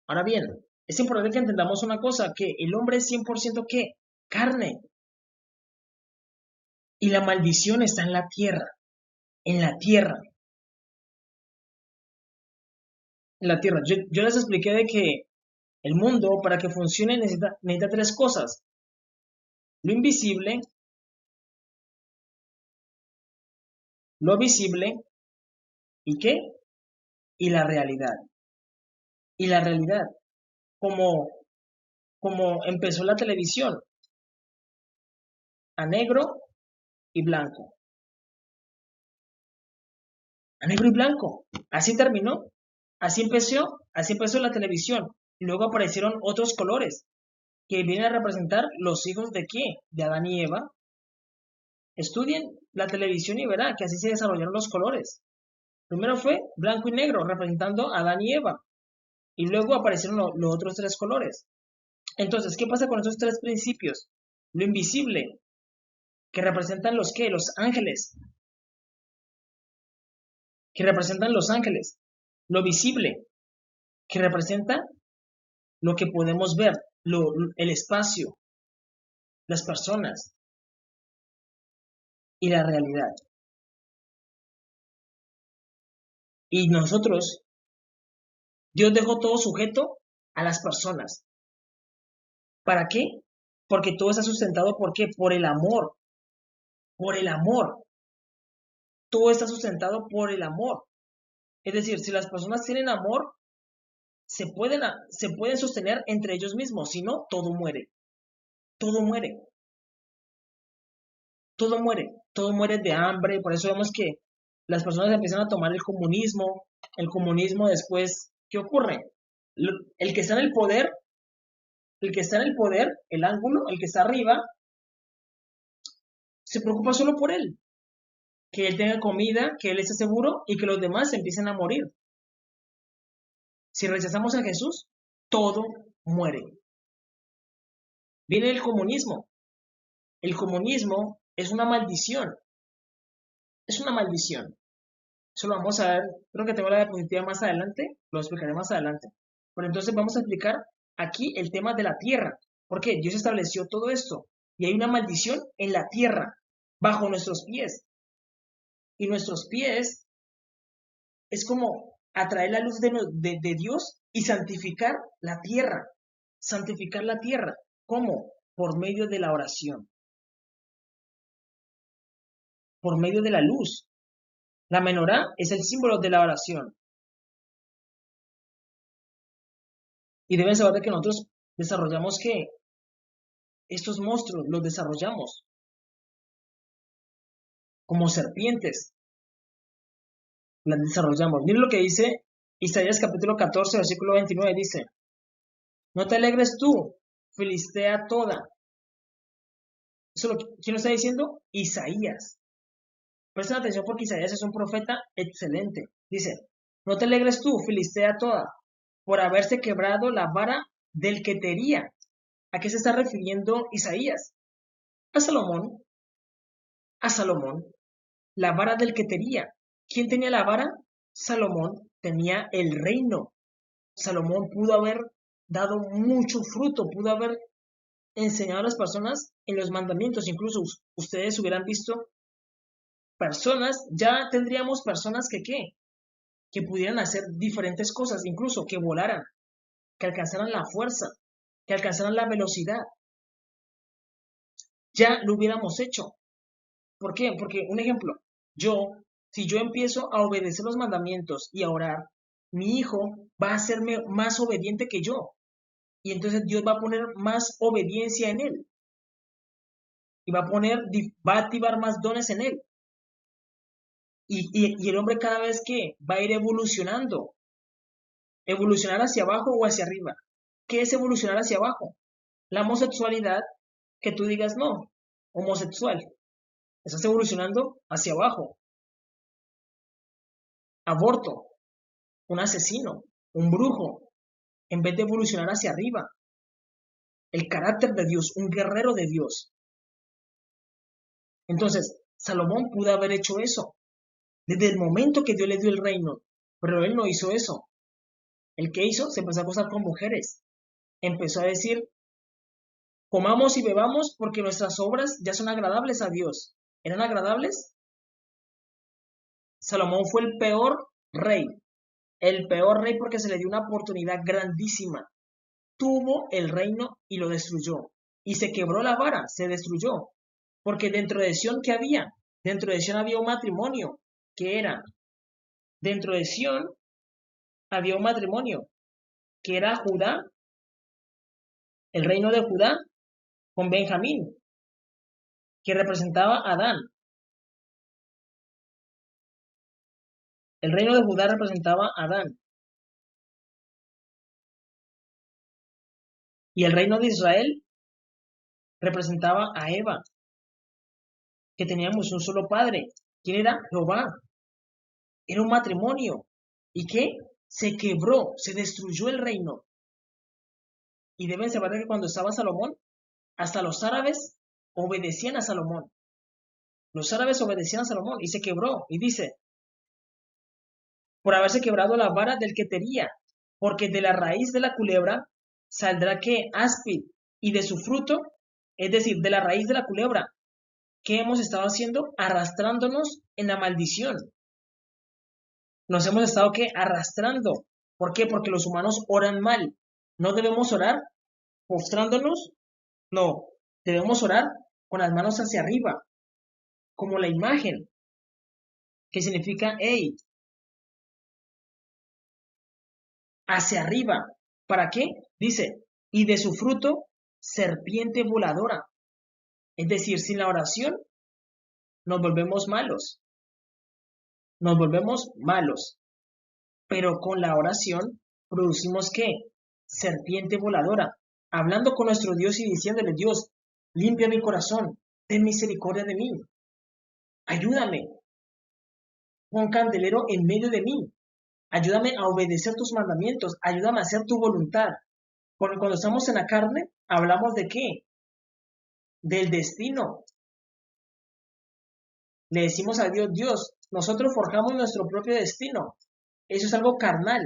Ahora bien, es importante que entendamos una cosa, que el hombre es 100% ¿qué? Carne. Y la maldición está en la tierra, en la tierra. Yo les expliqué de que el mundo, para que funcione, necesita tres cosas. Lo invisible, lo visible, ¿y qué? Y la realidad. Y la realidad, como, como empezó la televisión, a negro y blanco. A negro y blanco. Así terminó. Así empezó la televisión. Y luego aparecieron otros colores que vienen a representar los hijos de qué? De Adán y Eva. Estudien la televisión y verán que así se desarrollaron los colores. Primero fue blanco y negro, representando a Adán y Eva. Y luego aparecieron los otros tres colores. Entonces, ¿qué pasa con esos tres principios? Lo invisible, que representan los qué? Los ángeles. Que representan los ángeles. Lo visible, que representa lo que podemos ver, el espacio, las personas y la realidad. Y nosotros, Dios dejó todo sujeto a las personas. ¿Para qué? Porque todo está sustentado, ¿por qué? Por el amor, por el amor. Todo está sustentado por el amor. Es decir, si las personas tienen amor, se pueden sostener entre ellos mismos, si no, todo muere, todo muere, todo muere de hambre. Por eso vemos que las personas empiezan a tomar el comunismo después, ¿qué ocurre? El que está en el poder, el que está en el poder, el ángulo, el que está arriba, se preocupa solo por él, que él tenga comida, que él esté seguro y que los demás empiecen a morir. Si rechazamos a Jesús, todo muere. Viene el comunismo. El comunismo es una maldición, es una maldición. Eso lo vamos a ver, creo que tengo la diapositiva más adelante, lo explicaré más adelante. Pero entonces vamos a explicar aquí el tema de la tierra, porque Dios estableció todo esto y hay una maldición en la tierra, bajo nuestros pies. Y nuestros pies es como atraer la luz de Dios y santificar la tierra. Santificar la tierra. ¿Cómo? Por medio de la oración, por medio de la luz. La menorá es el símbolo de la oración. Y deben saber de que nosotros desarrollamos que estos monstruos los desarrollamos como serpientes. Las desarrollamos. Miren lo que dice Isaías capítulo 14, versículo 29. Dice, no te alegres tú, Filistea toda. ¿Quién lo está diciendo? Isaías. Presten atención porque Isaías es un profeta excelente. Dice, no te alegres tú, Filistea toda, por haberse quebrado la vara del que te hería. ¿A qué se está refiriendo Isaías? A Salomón, a Salomón, la vara del que te hería. ¿Quién tenía la vara? Salomón tenía el reino. Salomón pudo haber dado mucho fruto, pudo haber enseñado a las personas en los mandamientos. Incluso ustedes hubieran visto personas, ya tendríamos personas que ¿qué? Que pudieran hacer diferentes cosas, incluso que volaran, que alcanzaran la fuerza, que alcanzaran la velocidad. Ya lo hubiéramos hecho. ¿Por qué? Porque, un ejemplo, si yo empiezo a obedecer los mandamientos y a orar, mi hijo va a serme más obediente que yo. Y entonces Dios va a poner más obediencia en él. Y va a activar más dones en él. Y el hombre cada vez que va a ir evolucionando. Evolucionar hacia abajo o hacia arriba. ¿Qué es evolucionar hacia abajo? La homosexualidad, que tú digas no, homosexual. Estás evolucionando hacia abajo. Aborto, un asesino, un brujo, en vez de evolucionar hacia arriba. El carácter de Dios, un guerrero de Dios. Entonces, Salomón pudo haber hecho eso desde el momento que Dios le dio el reino, pero él no hizo eso. ¿El que hizo? Se empezó a acostar con mujeres. Empezó a decir, comamos y bebamos porque nuestras obras ya son agradables a Dios. ¿Eran agradables? Salomón fue el peor rey porque se le dio una oportunidad grandísima. Tuvo el reino y lo destruyó. Y se quebró la vara, se destruyó. Porque dentro de Sión, ¿qué había? Dentro de Sión había un matrimonio. ¿Qué era? Dentro de Sión había un matrimonio, que era Judá, el reino de Judá, con Benjamín, que representaba a Adán. El reino de Judá representaba a Adán. Y el reino de Israel representaba a Eva, que teníamos un solo padre. ¿Quién era? Jehová. Era un matrimonio. ¿Y qué? Se quebró, se destruyó el reino. Y deben saber que cuando estaba Salomón, hasta los árabes obedecían a Salomón. Los árabes obedecían a Salomón y se quebró. Y dice, por haberse quebrado la vara del que tenía, porque de la raíz de la culebra saldrá que áspid, y de su fruto, es decir, de la raíz de la culebra, ¿qué hemos estado haciendo? Arrastrándonos en la maldición. Nos hemos estado ¿qué? Arrastrando. ¿Por qué? Porque los humanos oran mal. ¿No debemos orar postrándonos? No, debemos orar con las manos hacia arriba, como la imagen, que significa, hey, hacia arriba. ¿Para qué? Dice, y de su fruto, serpiente voladora. Es decir, sin la oración nos volvemos malos, nos volvemos malos, pero con la oración producimos ¿qué? Serpiente voladora, hablando con nuestro Dios y diciéndole, Dios, limpia mi corazón, ten misericordia de mí, ayúdame, pon candelero en medio de mí, ayúdame a obedecer tus mandamientos, ayúdame a hacer tu voluntad. Porque cuando estamos en la carne, hablamos de qué? Del destino. Le decimos a Dios, Dios, nosotros forjamos nuestro propio destino. Eso es algo carnal.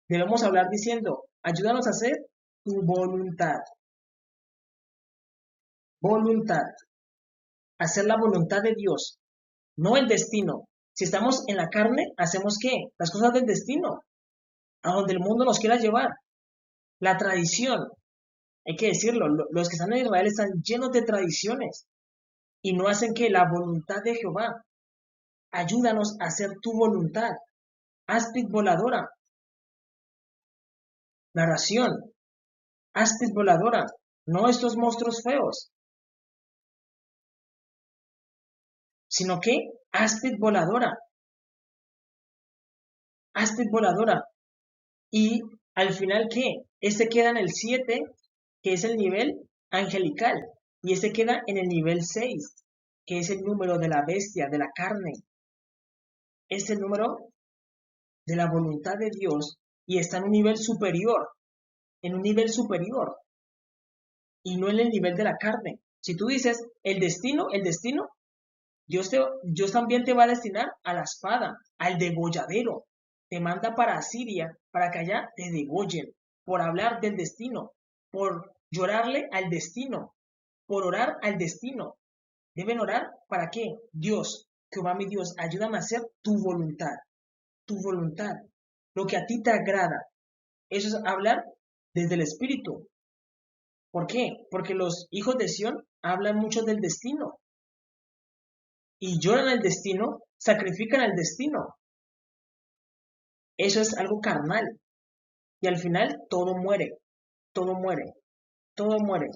Debemos hablar diciendo, ayúdanos a hacer tu voluntad. Voluntad. Hacer la voluntad de Dios, no el destino. Si estamos en la carne, ¿hacemos qué? Las cosas del destino, a donde el mundo nos quiera llevar. La tradición, hay que decirlo, los que están en Israel están llenos de tradiciones y no hacen que la voluntad de Jehová. Ayúdanos a hacer tu voluntad. Áspid voladora. Narración. Áspid voladora. No estos monstruos feos, sino que áspid voladora. Áspid voladora. Y al final, ¿qué? Este queda en el 7, que es el nivel angelical. Y este queda en el nivel 6, que es el número de la bestia, de la carne. Es el número de la voluntad de Dios y está en un nivel superior. En un nivel superior. Y no en el nivel de la carne. Si tú dices el destino, Dios también te va a destinar a la espada, al degolladero. Te manda para Asiria, para que allá te degollen, por hablar del destino, por llorarle al destino, por orar al destino. Deben orar para qué? Dios, Jehová mi Dios, ayúdame a hacer tu voluntad, lo que a ti te agrada. Eso es hablar desde el Espíritu. ¿Por qué? Porque los hijos de Sión hablan mucho del destino y lloran el destino, sacrifican el destino. Eso es algo carnal y al final todo muere, todo muere, todo muere.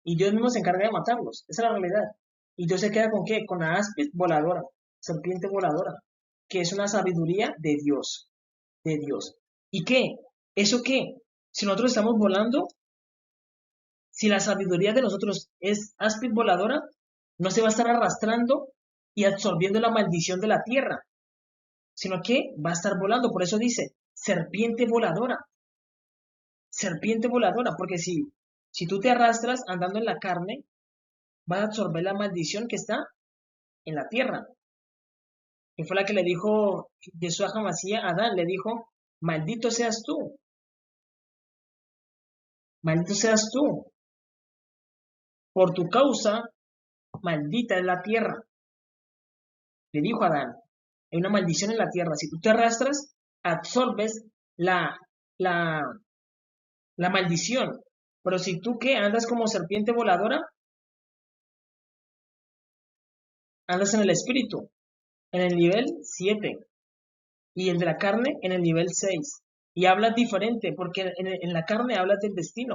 Y Dios mismo se encarga de matarlos, esa es la realidad. Y Dios se queda con qué? Con la áspid voladora, serpiente voladora, que es una sabiduría de Dios, de Dios. ¿Y qué? ¿Eso qué? Si nosotros estamos volando, si la sabiduría de nosotros es áspid voladora, no se va a estar arrastrando y absorbiendo la maldición de la tierra, sino que va a estar volando. Por eso dice, serpiente voladora, porque si tú te arrastras andando en la carne, vas a absorber la maldición que está en la tierra. Que fue la que le dijo Jesús a Jamasía a Adán, le dijo, Maldito seas tú, maldito seas tú. Por tu causa, maldita es la tierra. Le dijo a Adán, hay una maldición en la tierra. Si tú te arrastras, absorbes la, la, la maldición. Pero si tú que andas como serpiente voladora, andas en el espíritu, en el nivel 7 y el de la carne en el nivel 6. Y hablas diferente, porque en la carne hablas del destino,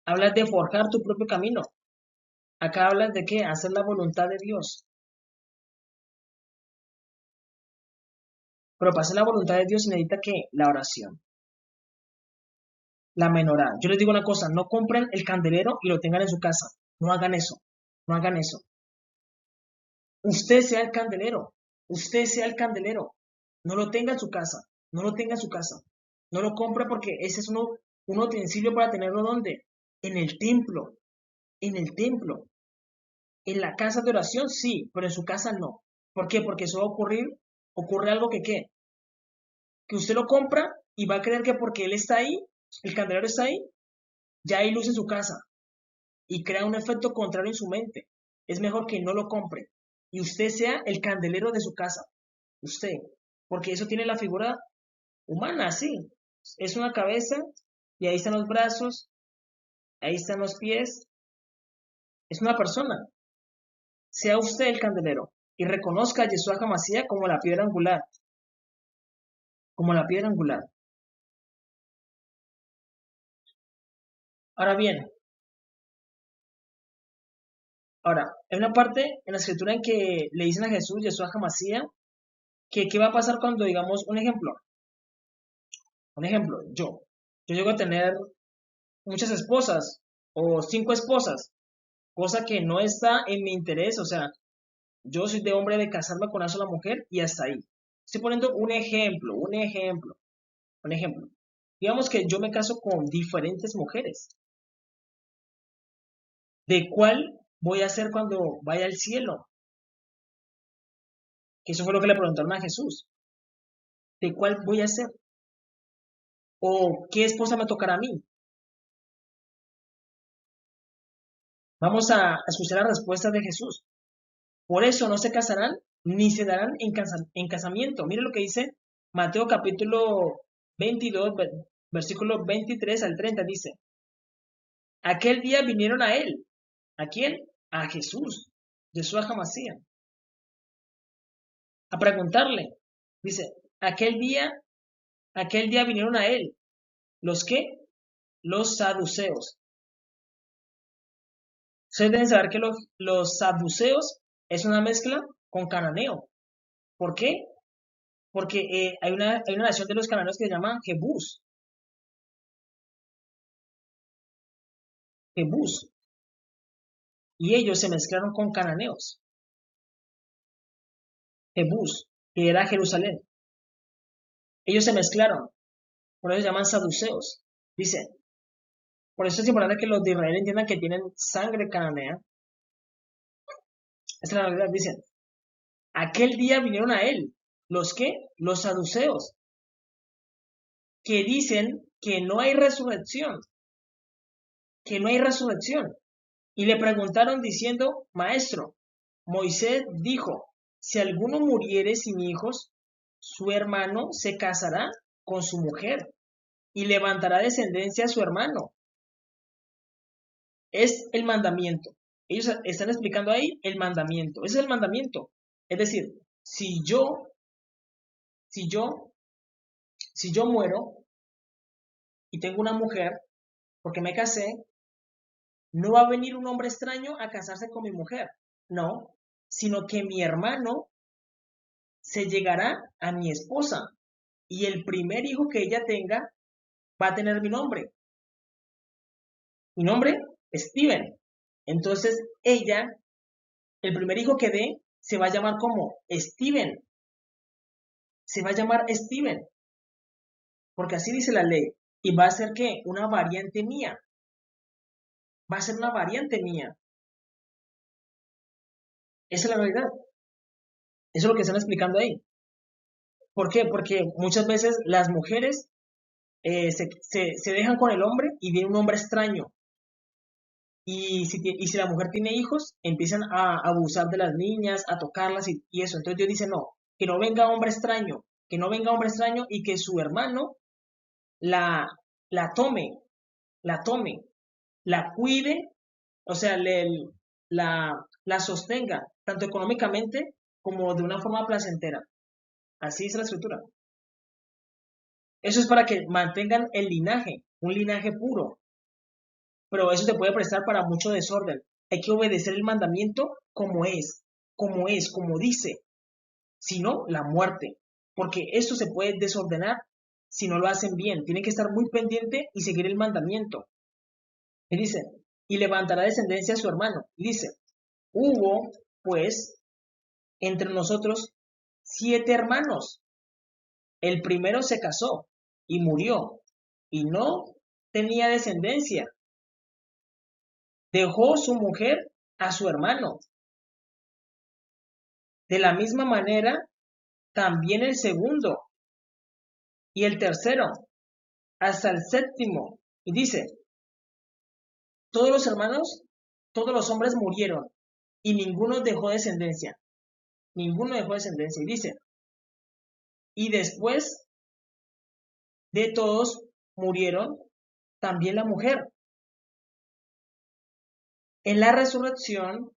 hablas de forjar tu propio camino. Acá hablas de qué, hacer la voluntad de Dios. Pero para hacer la voluntad de Dios se necesita que la oración, la menorá. Yo les digo una cosa, no compren el candelero y lo tengan en su casa. No hagan eso, no hagan eso. Usted sea el candelero, usted sea el candelero. No lo tenga en su casa, no lo tenga en su casa. No lo compre porque ese es un utensilio para tenerlo ¿dónde? En el templo, en el templo. En la casa de oración sí, pero en su casa no. ¿Por qué? Porque eso va a ocurre algo que ¿qué? Que usted lo compra y va a creer que porque él está ahí, el candelero está ahí, ya hay luz en su casa y crea un efecto contrario en su mente. Es mejor que no lo compre y usted sea el candelero de su casa. Usted, porque eso tiene la figura humana, sí. Es una cabeza y ahí están los brazos, ahí están los pies. Es una persona. Sea usted el candelero y reconozca a Yeshua HaMashiach como la piedra angular, como la piedra angular. Ahora bien, ahora, hay una parte en la escritura en que le dicen a Jesús, Yeshua HaMashiach, que qué va a pasar cuando, digamos, yo llego a tener muchas esposas o 5 esposas, cosa que no está en mi interés, o sea, yo soy de hombre de casarme con una sola mujer y hasta ahí. Estoy poniendo un ejemplo. Digamos que yo me caso con diferentes mujeres. ¿De cuál voy a ser cuando vaya al cielo? Que eso fue lo que le preguntaron a Jesús. ¿De cuál voy a ser? ¿O qué esposa me tocará a mí? Vamos a escuchar la respuesta de Jesús. Por eso no se casarán ni se darán en casamiento. Mire lo que dice Mateo capítulo 22, versículo 23 al 30. Dice, aquel día vinieron a él. ¿A quién? A Jesús, Yeshua HaMashiach, a preguntarle. Dice, aquel día vinieron a él. ¿Los qué? Los saduceos. Ustedes deben saber que los saduceos es una mezcla con cananeo. ¿Por qué? Porque hay una nación de los cananeos que se llama Jebús. Jebús. Y ellos se mezclaron con cananeos. Jebús, que era Jerusalén. Ellos se mezclaron. Por eso se llaman saduceos. Dice, por eso es importante que los de Israel entiendan que tienen sangre cananea. Esa es la realidad. Dicen, aquel día vinieron a él. ¿Los qué? Los saduceos. Que dicen que no hay resurrección. Que no hay resurrección. Y le preguntaron diciendo, Maestro, Moisés dijo, si alguno muriere sin hijos, su hermano se casará con su mujer y levantará descendencia a su hermano. Es el mandamiento. Ellos están explicando ahí el mandamiento. Ese es el mandamiento. Es decir, si yo, si yo, si yo muero y tengo una mujer porque me casé, no va a venir un hombre extraño a casarse con mi mujer. No, sino que mi hermano se llegará a mi esposa y el primer hijo que ella tenga va a tener mi nombre. Mi nombre es Steven. Entonces ella, el primer hijo que dé, se va a llamar como Steven. Se va a llamar Steven. Porque así dice la ley. Y va a ser ¿qué? Una variante mía. Va a ser una variante mía. Esa es la realidad. Eso es lo que están explicando ahí. ¿Por qué? Porque muchas veces las mujeres se dejan con el hombre y viene un hombre extraño. Y si la mujer tiene hijos, empiezan a abusar de las niñas, a tocarlas y eso. Entonces Dios dice, no, que no venga hombre extraño, que no venga hombre extraño y que su hermano la, la tome, la tome, la cuide, o sea, la sostenga, tanto económicamente como de una forma placentera. Así dice la escritura. Eso es para que mantengan el linaje, un linaje puro, pero eso te puede prestar para mucho desorden. Hay que obedecer el mandamiento como dice, si no, la muerte, porque esto se puede desordenar si no lo hacen bien. Tienen que estar muy pendiente y seguir el mandamiento. Y dice, y levantará descendencia a su hermano. Y dice, hubo, pues, entre nosotros 7 hermanos. El primero se casó y murió, y no tenía descendencia. Dejó su mujer a su hermano. De la misma manera, también el segundo y el tercero, hasta el séptimo. Y dice, todos los hermanos, todos los hombres murieron, y ninguno dejó descendencia. Ninguno dejó descendencia. Y dice, y después de todos murieron, también la mujer. En la resurrección,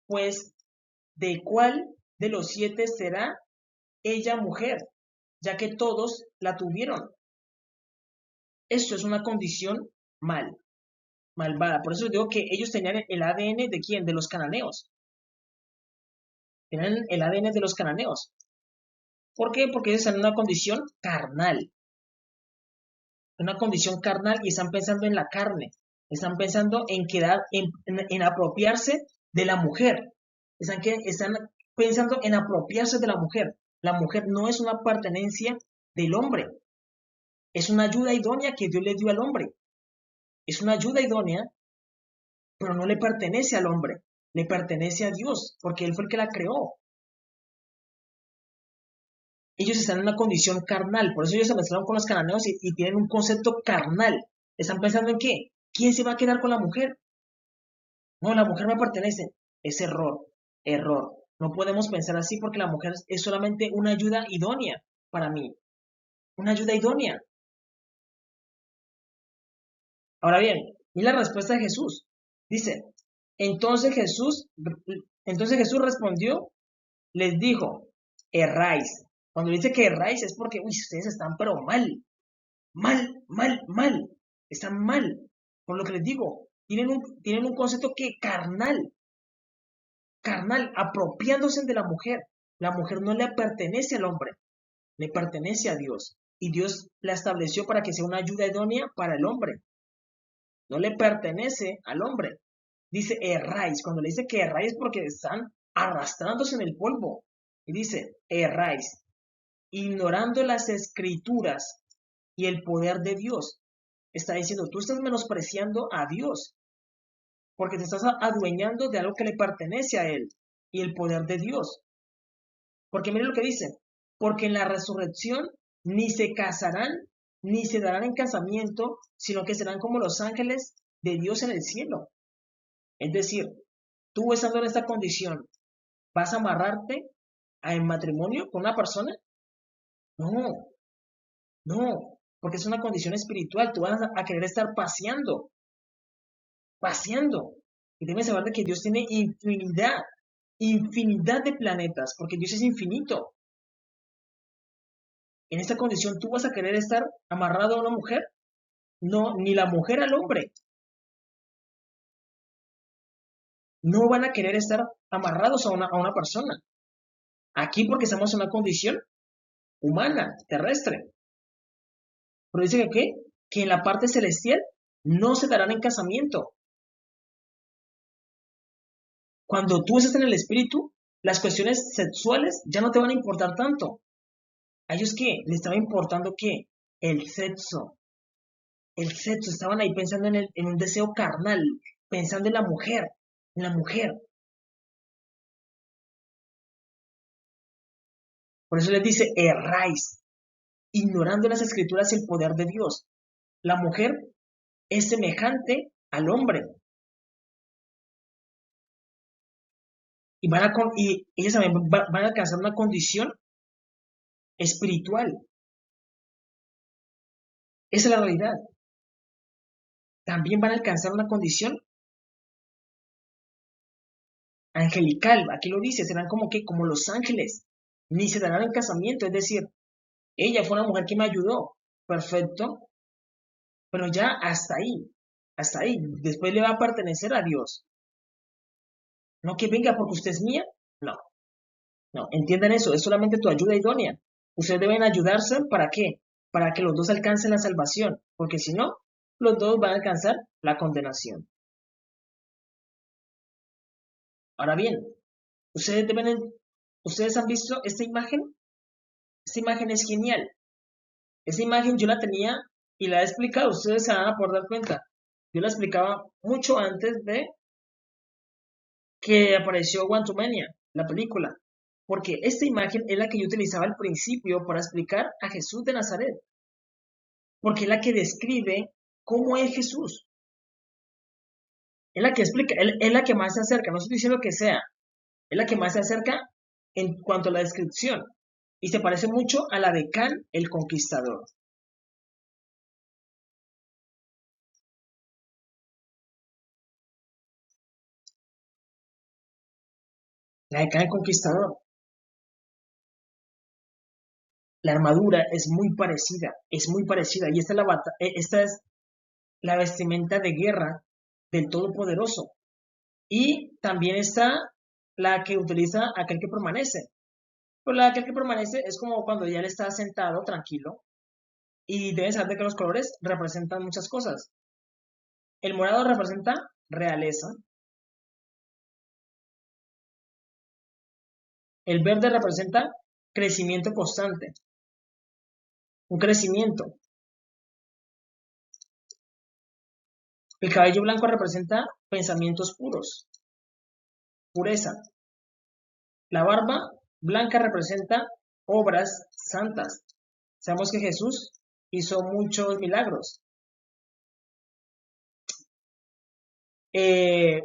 pues, ¿de cuál de los 7 será ella mujer? Ya que todos la tuvieron. Esto es una condición malvada. Por eso digo que ellos tenían el ADN de quién, de los cananeos. Tenían el ADN de los cananeos. ¿Por qué? Porque ellos están en una condición carnal. Una condición carnal y están pensando en la carne. Están pensando en quedar, en apropiarse de la mujer. Están pensando en apropiarse de la mujer. La mujer no es una pertenencia del hombre. Es una ayuda idónea que Dios le dio al hombre. Es una ayuda idónea, pero no le pertenece al hombre. Le pertenece a Dios, porque Él fue el que la creó. Ellos están en una condición carnal, por eso ellos se mezclaron con los cananeos y tienen un concepto carnal. ¿Están pensando en qué? ¿Quién se va a quedar con la mujer? No, la mujer me pertenece. Es error. No podemos pensar así porque la mujer es solamente una ayuda idónea para mí. Una ayuda idónea. Ahora bien, y la respuesta de Jesús. Dice, entonces Jesús, entonces Jesús respondió, les dijo, erráis. Cuando dice que erráis es porque, ustedes están pero mal. Están mal. Por lo que les digo, tienen un concepto que carnal, apropiándose de la mujer. La mujer no le pertenece al hombre, le pertenece a Dios. Y Dios la estableció para que sea una ayuda idónea para el hombre. No le pertenece al hombre. Dice erráis. Cuando le dice que erráis es porque están arrastrándose en el polvo. Y dice erráis, ignorando las escrituras y el poder de Dios. Está diciendo, tú estás menospreciando a Dios, porque te estás adueñando de algo que le pertenece a Él y el poder de Dios. Porque mire lo que dice, porque en la resurrección ni se casarán ni se darán en casamiento, sino que serán como los ángeles de Dios en el cielo. Es decir, tú estando en esta condición, ¿vas a amarrarte en matrimonio con una persona? No, no, porque es una condición espiritual. Tú vas a querer estar paseando. Y debes saber de que Dios tiene infinidad de planetas, porque Dios es infinito. En esta condición, ¿tú vas a querer estar amarrado a una mujer? No, ni la mujer al hombre. No van a querer estar amarrados a una persona. Aquí porque estamos en una condición humana, terrestre. Pero dice que ¿qué? Que en la parte celestial no se darán en casamiento. Cuando tú estás en el espíritu, las cuestiones sexuales ya no te van a importar tanto. ¿A ellos qué? ¿Les estaba importando qué? El sexo. El sexo. Estaban ahí pensando en un deseo carnal, pensando en la mujer. Por eso les dice, erráis, ignorando las escrituras y el poder de Dios. La mujer es semejante al hombre. Y ellas también van a alcanzar una condición espiritual. Esa es la realidad. También van a alcanzar una condición angelical. Aquí lo dice, serán como los ángeles. Ni se darán en casamiento. Es decir, ella fue una mujer que me ayudó. Perfecto. Pero ya hasta ahí. Hasta ahí. Después le va a pertenecer a Dios. No que venga porque usted es mía. No. No. Entiendan eso. Es solamente tu ayuda idónea. Ustedes deben ayudarse. ¿Para qué? Para que los dos alcancen la salvación. Porque si no, los dos van a alcanzar la condenación. Ahora bien, ustedes han visto esta imagen. Esta imagen es genial. Esta imagen yo la tenía y la he explicado. Ustedes se van a poder dar cuenta. Yo la explicaba mucho antes de que apareció Quantumania, la película. Porque esta imagen es la que yo utilizaba al principio para explicar a Jesús de Nazaret. Porque es la que describe cómo es Jesús. Es la que explica, es la que más se acerca. No estoy diciendo que sea. Es la que más se acerca en cuanto a la descripción. Y se parece mucho a la de Can el Conquistador. La de Can el Conquistador. La armadura es muy parecida, es muy parecida. Y esta es la vestimenta de guerra del Todopoderoso. Y también está la que utiliza aquel que permanece. Pero la de aquel que permanece es como cuando ya él está sentado, tranquilo. Y deben saber que los colores representan muchas cosas. El morado representa realeza. El verde representa crecimiento constante. Un crecimiento. El cabello blanco representa pensamientos puros. Pureza. La barba blanca representa obras santas. Sabemos que Jesús hizo muchos milagros. Eso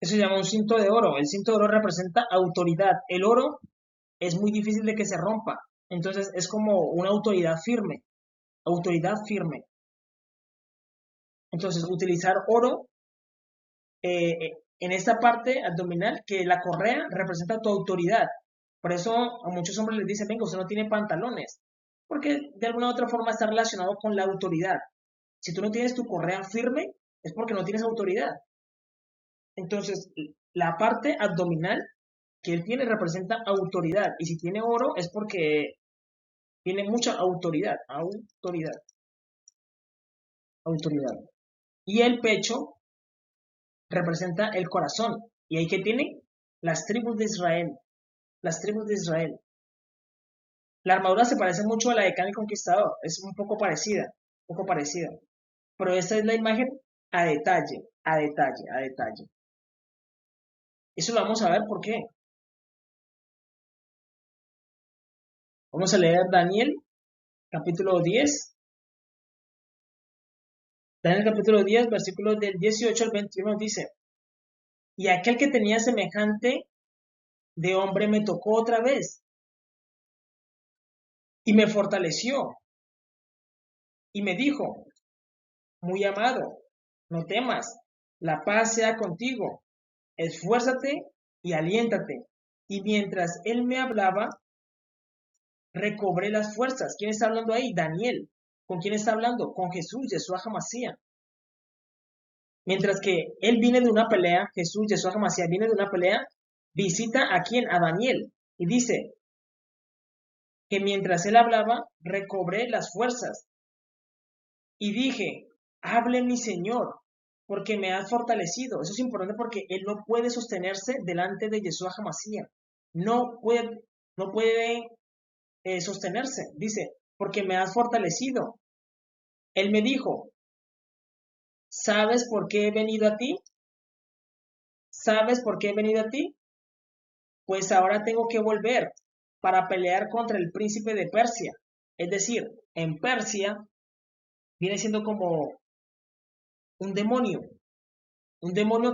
se llama un cinto de oro. El cinto de oro representa autoridad. El oro es muy difícil de que se rompa. Entonces es como una autoridad firme. Autoridad firme. Entonces utilizar oro en esta parte abdominal, que la correa representa tu autoridad. Por eso a muchos hombres les dicen, venga, usted no tiene pantalones. Porque de alguna u otra forma está relacionado con la autoridad. Si tú no tienes tu correa firme, es porque no tienes autoridad. Entonces, la parte abdominal que él tiene representa autoridad. Y si tiene oro es porque tiene mucha autoridad. Autoridad. Autoridad. Y el pecho representa el corazón. Y ahí que tiene las tribus de Israel. Las tribus de Israel. La armadura se parece mucho a la de Can el Conquistador. Es un poco parecida. Un poco parecida. Pero esta es la imagen a detalle. A detalle. A detalle. Eso lo vamos a ver por qué. Vamos a leer Daniel, capítulo 10. Daniel, capítulo 10, versículos del 18 al 21 dice, y aquel que tenía semejante de hombre me tocó otra vez y me fortaleció y me dijo, muy amado, no temas, la paz sea contigo, esfuérzate y aliéntate. Y mientras él me hablaba, recobré las fuerzas. ¿Quién está hablando ahí? Daniel. ¿Con quién está hablando? Con Jesús, Yeshua HaMashiach. Mientras que él viene de una pelea, Jesús, Yeshua HaMashiach, viene de una pelea, visita a quién? A Daniel. Y dice que mientras él hablaba, recobré las fuerzas. Y dije, hable mi Señor, porque me has fortalecido. Eso es importante porque él no puede sostenerse delante de Yeshua HaMashiach. No puede sostenerse. Dice, porque me has fortalecido. Él me dijo, ¿sabes por qué he venido a ti? ¿Sabes por qué he venido a ti? Pues ahora tengo que volver. para pelear contra el príncipe de Persia. Es decir, en Persia viene siendo como un demonio,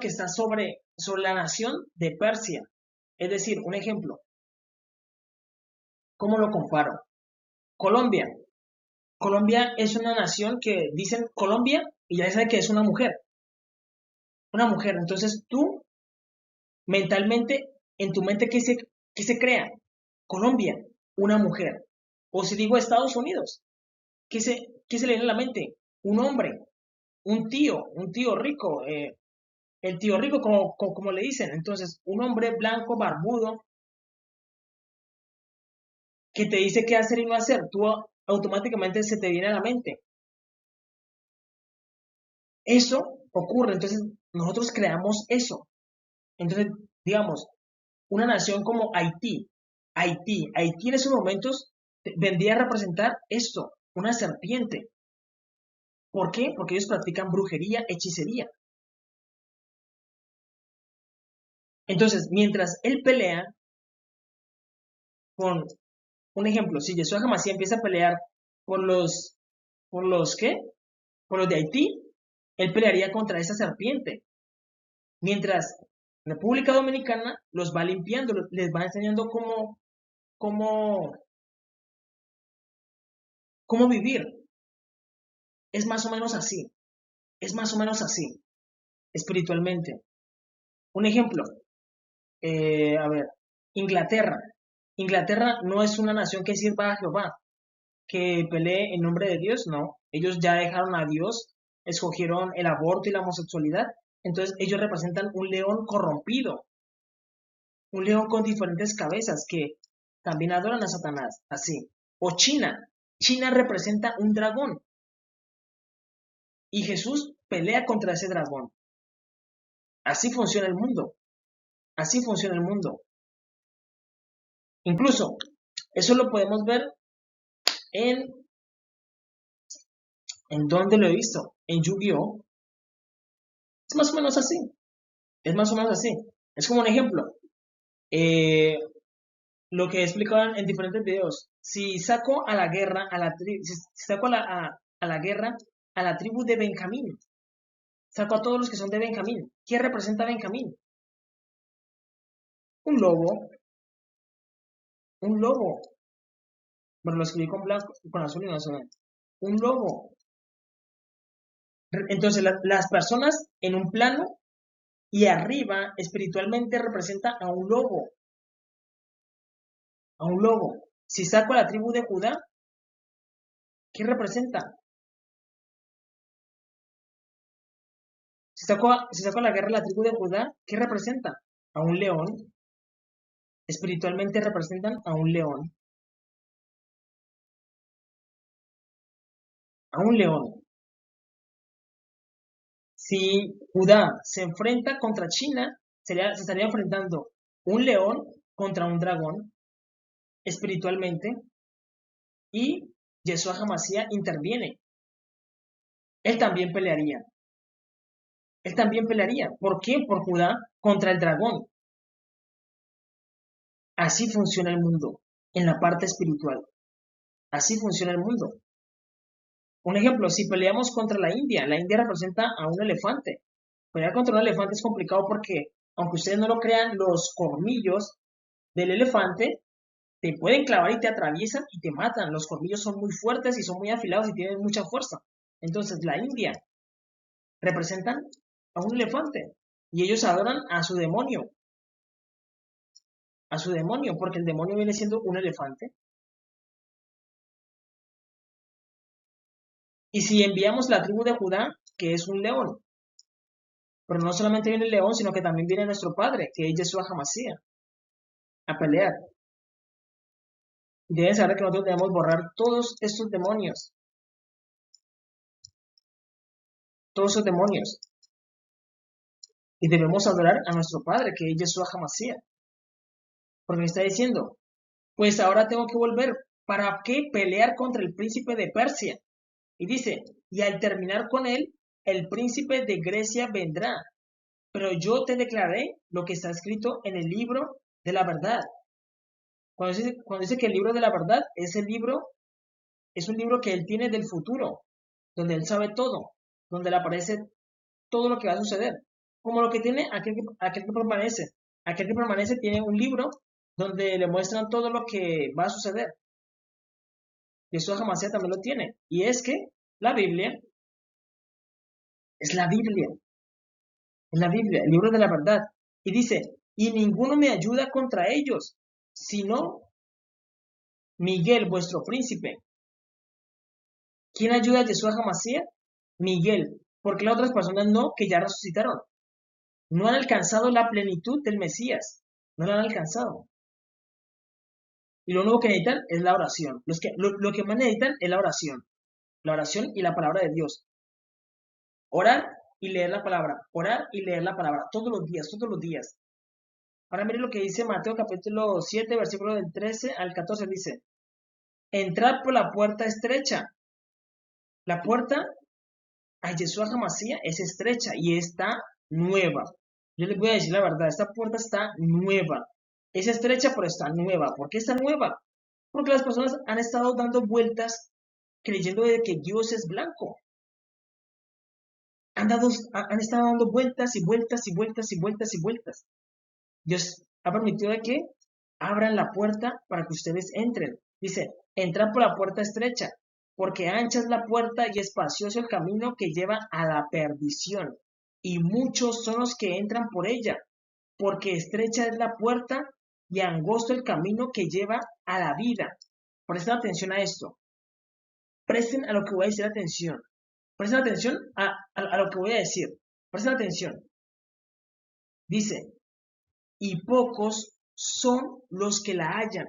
que está sobre la nación de Persia. Es decir, un ejemplo, ¿cómo lo comparo? Colombia. Colombia es una nación que dicen Colombia y ya sabe que es una mujer. Una mujer. Entonces tú, mentalmente, en tu mente, ¿qué se crea? Colombia, una mujer. O si digo Estados Unidos, ¿qué se le viene a la mente? Un hombre, un tío rico, el tío rico como le dicen. Entonces, un hombre blanco, barbudo, que te dice qué hacer y no hacer, tú automáticamente se te viene a la mente. Eso ocurre, entonces nosotros creamos eso. Entonces, digamos, una nación como Haití en esos momentos vendría a representar esto, una serpiente. ¿Por qué? Porque ellos practican brujería, hechicería. Entonces, mientras él pelea con, un ejemplo, si Yeshua Hamashiach empieza a pelear por los ¿qué? Por los de Haití, él pelearía contra esa serpiente. Mientras República Dominicana los va limpiando, les va enseñando cómo, cómo vivir. Es más o menos así, es más o menos así, espiritualmente. Un ejemplo, a ver, Inglaterra. Inglaterra no es una nación que sirva a Jehová, que pelee en nombre de Dios, no. Ellos ya dejaron a Dios, escogieron el aborto y la homosexualidad, entonces ellos representan un león corrompido, un león con diferentes cabezas que también adoran a Satanás, así. O China. China representa un dragón y Jesús pelea contra ese dragón. Así funciona el mundo. Así funciona el mundo. Incluso, eso lo podemos ver en, ¿en dónde lo he visto? En Yu-Gi-Oh! Es más o menos así. Es más o menos así. Es como un ejemplo. Eh, lo que he explicado en diferentes videos. Si saco a la guerra, si saco a la guerra a la tribu de Benjamín, saco a todos los que son de Benjamín. ¿Quién representa a Benjamín? Un lobo. Un lobo. Bueno, lo escribí con blanco, con azul y no azul. Un lobo. Entonces, las personas en un plano y arriba espiritualmente representa a un lobo. A un lobo. Si saco a la tribu de Judá, ¿qué representa? Si saco a la guerra a la tribu de Judá, ¿qué representa? A un león. Espiritualmente representan a un león. A un león. Si Judá se enfrenta contra China, se estaría enfrentando un león contra un dragón espiritualmente y Yeshua Hamashiach interviene. Él también pelearía. Él también pelearía. ¿Por qué? Por Judá contra el dragón. Así funciona el mundo en la parte espiritual. Así funciona el mundo. Un ejemplo, si peleamos contra la India representa a un elefante. Pelear contra un elefante es complicado porque, aunque ustedes no lo crean, los colmillos del elefante te pueden clavar y te atraviesan y te matan. Los colmillos son muy fuertes y son muy afilados y tienen mucha fuerza. Entonces, la India representan a un elefante y ellos adoran a su demonio, porque el demonio viene siendo un elefante. Y si enviamos la tribu de Judá, que es un león, pero no solamente viene el león, sino que también viene nuestro padre, que es Yeshua Hamashiach, a pelear. Y deben saber que nosotros debemos borrar todos esos demonios, y debemos adorar a nuestro padre, que es Yeshua Hamashiach, porque me está diciendo, pues ahora tengo que volver. ¿Para qué pelear contra el príncipe de Persia? Y dice, y al terminar con él, el príncipe de Grecia vendrá. Pero yo te declaré lo que está escrito en el libro de la verdad. Cuando dice que el libro de la verdad es un libro que él tiene del futuro, donde él sabe todo, donde le aparece todo lo que va a suceder, como lo que tiene aquel que permanece. Aquel que permanece tiene un libro donde le muestran todo lo que va a suceder. Yeshua Hamashiach también lo tiene. Y es que la Biblia es la Biblia, es la Biblia, el libro de la verdad. Y dice, y ninguno me ayuda contra ellos, sino Miguel, vuestro príncipe. ¿Quién ayuda a Yeshua Hamashiach? Miguel. Porque las otras personas no, que ya resucitaron. No han alcanzado la plenitud del Mesías. No la han alcanzado. Y lo único que necesitan es la oración. Lo que más necesitan es la oración. La oración y la palabra de Dios. Orar y leer la palabra. Orar y leer la palabra. Todos los días, todos los días. Ahora miren lo que dice Mateo capítulo 7, versículo del 13 al 14. Dice, entrad por la puerta estrecha. La puerta a Yeshua Hamashiach es estrecha y está nueva. Yo les voy a decir la verdad, esta puerta está nueva. Es estrecha, pero está nueva. ¿Por qué está nueva? Porque las personas han estado dando vueltas creyendo de que Dios es blanco. Han estado dando vueltas y vueltas y vueltas y vueltas y vueltas. Dios ha permitido de que abran la puerta para que ustedes entren. Dice, entran por la puerta estrecha, porque ancha es la puerta y espacioso el camino que lleva a la perdición. Y muchos son los que entran por ella, porque estrecha es la puerta y angosto el camino que lleva a la vida. Presten atención a esto. Presten a lo que voy a decir atención. Presten atención a lo que voy a decir. Presten atención. Dice, y pocos son los que la hallan.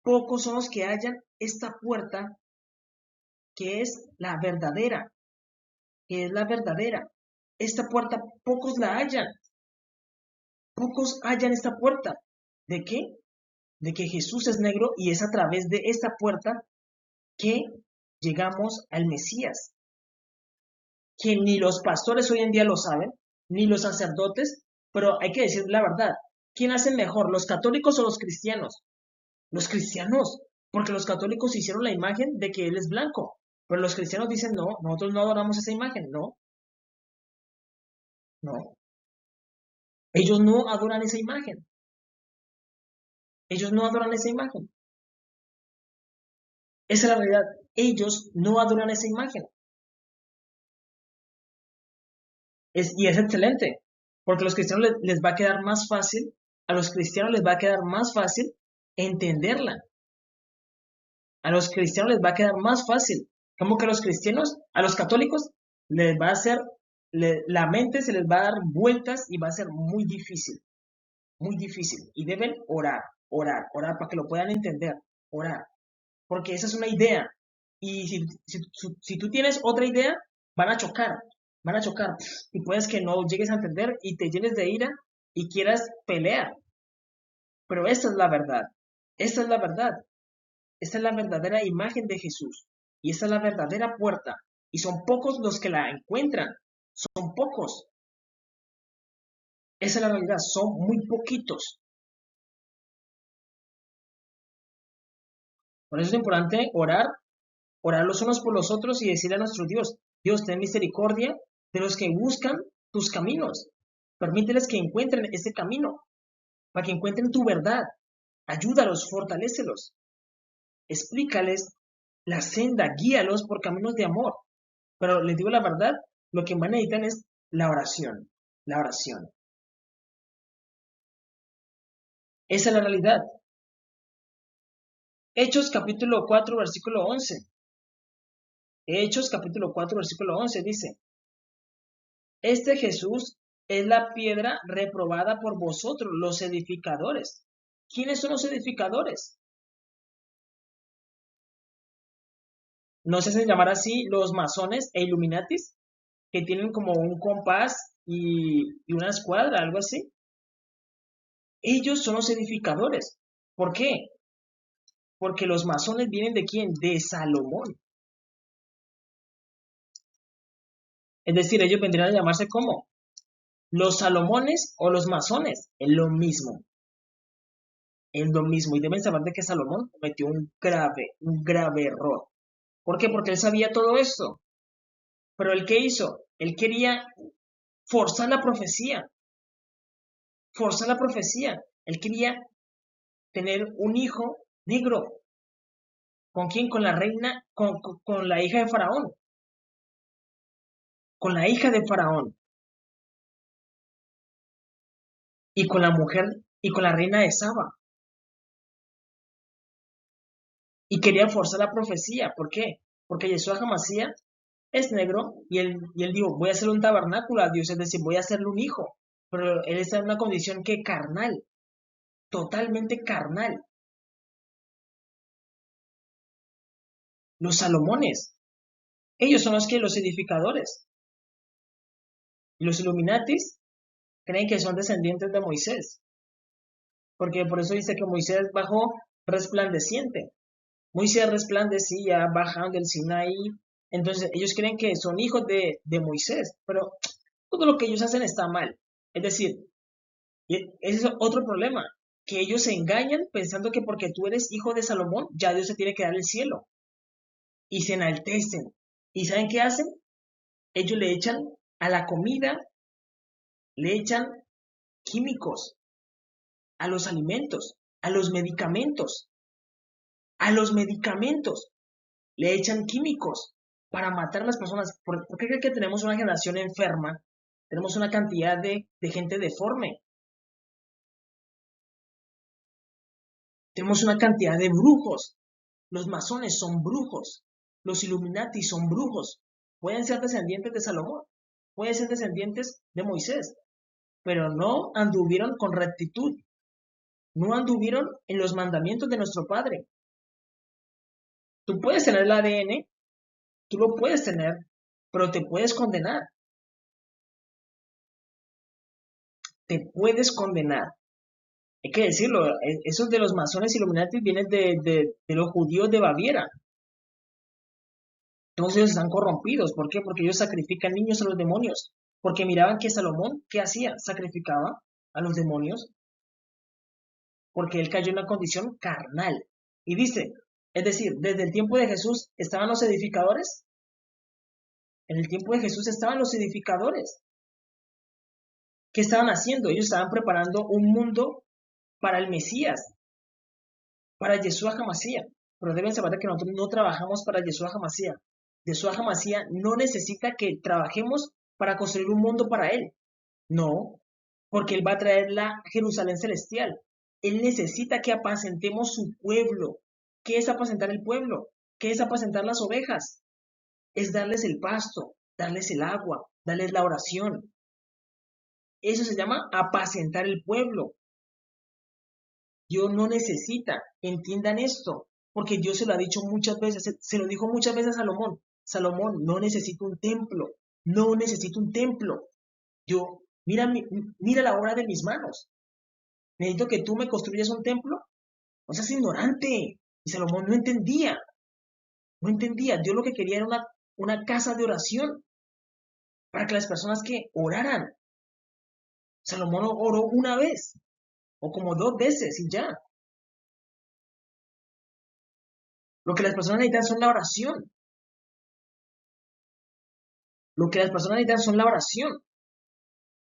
Pocos son los que hallan esta puerta que es la verdadera. Que es la verdadera. Esta puerta, pocos la hallan. Pocos hallan esta puerta. ¿De qué? De que Jesús es negro y es a través de esta puerta que llegamos al Mesías. Que ni los pastores hoy en día lo saben, ni los sacerdotes, pero hay que decir la verdad. ¿Quién hace mejor, los católicos o los cristianos? Los cristianos, porque los católicos hicieron la imagen de que Él es blanco, pero los cristianos dicen, no, nosotros no adoramos esa imagen, no, no. Ellos no adoran esa imagen, ellos no adoran esa imagen. Esa es la realidad, ellos no adoran esa imagen. Y es excelente, porque a los cristianos les va a quedar más fácil, a los cristianos les va a quedar más fácil entenderla. A los cristianos les va a quedar más fácil. Como que a los cristianos, a los católicos, les va a hacer, la mente se les va a dar vueltas y va a ser muy difícil. Muy difícil. Y deben orar, orar, orar para que lo puedan entender. Orar. Porque esa es una idea. Y si tú tienes otra idea, van a chocar. Van a chocar. Y puedes que no llegues a entender y te llenes de ira y quieras pelear. Pero esta es la verdad. Esta es la verdad. Esta es la verdadera imagen de Jesús. Y esta es la verdadera puerta. Y son pocos los que la encuentran. Son pocos. Esa es la realidad. Son muy poquitos. Por eso es importante orar los unos por los otros y decirle a nuestro Dios, Dios, ten misericordia de los que buscan tus caminos. Permíteles que encuentren ese camino, para que encuentren tu verdad. Ayúdalos, fortalécelos. Explícales la senda, guíalos por caminos de amor. Pero les digo la verdad, lo que más necesitan es la oración. La oración. Esa es la realidad. Hechos capítulo 4, versículo 11. Hechos capítulo 4, versículo 11 dice, este Jesús es la piedra reprobada por vosotros, los edificadores. ¿Quiénes son los edificadores? No se hacen llamar así los masones e illuminatis, que tienen como un compás y una escuadra, algo así. Ellos son los edificadores. ¿Por qué? Porque los masones vienen ¿de quién? De Salomón. Es decir, ellos vendrían a llamarse como los Salomones o los masones. Es lo mismo. Es lo mismo. Y deben saber de que Salomón cometió un grave error. ¿Por qué? Porque él sabía todo esto. Pero ¿el qué hizo? Él quería forzar la profecía. Forzar la profecía. Él quería tener un hijo negro. ¿Con quién? Con la reina, con la hija de Faraón. Con la hija de Faraón. Y con la mujer, y con la reina de Saba. Y quería forzar la profecía. ¿Por qué? Porque Yeshua Hamashiach es negro y él dijo, voy a hacer un tabernáculo a Dios, es decir, voy a hacerle un hijo. Pero él está en una condición que carnal, totalmente carnal. Los Salomones, ellos son los edificadores. Y los Illuminatis creen que son descendientes de Moisés. Porque por eso dice que Moisés bajó resplandeciente. Moisés resplandecía bajando el Sinaí. Entonces ellos creen que son hijos de Moisés. Pero todo lo que ellos hacen está mal. Es decir, ese es otro problema, que ellos se engañan pensando que porque tú eres hijo de Salomón, ya Dios te tiene que dar el cielo. Y se enaltecen. ¿Y saben qué hacen? Ellos le echan a la comida, le echan químicos, a los alimentos, a los medicamentos, a los medicamentos, le echan químicos para matar a las personas. ¿Por qué creen que tenemos una generación enferma? Tenemos una cantidad de gente deforme. Tenemos una cantidad de brujos. Los masones son brujos. Los Illuminati son brujos. Pueden ser descendientes de Salomón. Pueden ser descendientes de Moisés. Pero no anduvieron con rectitud. No anduvieron en los mandamientos de nuestro Padre. Tú puedes tener el ADN, tú lo puedes tener, pero te puedes condenar. Te puedes condenar. Hay que decirlo, esos de los masones Illuminati vienen de los judíos de Baviera. Todos ellos están corrompidos. ¿Por qué? Porque ellos sacrifican niños a los demonios. Porque miraban que Salomón, ¿qué hacía? Sacrificaba a los demonios porque él cayó en una condición carnal. Y dice, es decir, desde el tiempo de Jesús estaban los edificadores. En el tiempo de Jesús estaban los edificadores. ¿Qué estaban haciendo? Ellos estaban preparando un mundo para el Mesías, para Yeshua Hamashiach. Pero deben saber que nosotros no trabajamos para Yeshua Hamashiach. Yeshua Hamashiach no necesita que trabajemos para construir un mundo para él. No, porque él va a traer la Jerusalén celestial. Él necesita que apacentemos su pueblo. ¿Qué es apacentar el pueblo? ¿Qué es apacentar las ovejas? Es darles el pasto, darles el agua, darles la oración. Eso se llama apacentar el pueblo. Dios no necesita, entiendan esto, porque Dios se lo ha dicho muchas veces, se lo dijo muchas veces a Salomón. Salomón, no necesito un templo, no necesito un templo. Yo, mira la obra de mis manos. Necesito que tú me construyas un templo. No seas ignorante. Y Salomón no entendía, no entendía. Dios lo que quería era una casa de oración para que las personas que oraran. Salomón oró una vez o como 2 veces y ya. Lo que las personas necesitan son la oración. Lo que las personas necesitan son la oración.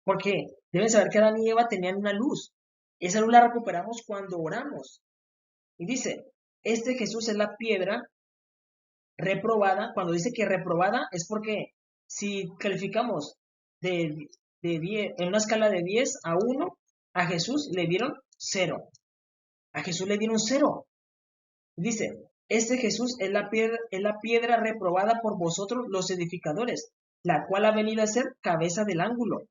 Porque deben saber que Adán y Eva tenían una luz. Esa luz la recuperamos cuando oramos. Y dice, este Jesús es la piedra reprobada. Cuando dice que reprobada es porque si calificamos de 10, en una escala de 10 a 1, a Jesús le dieron 0. A Jesús le dieron 0. Dice, este Jesús es la piedra reprobada por vosotros los edificadores, la cual ha venido a ser cabeza del ángulo.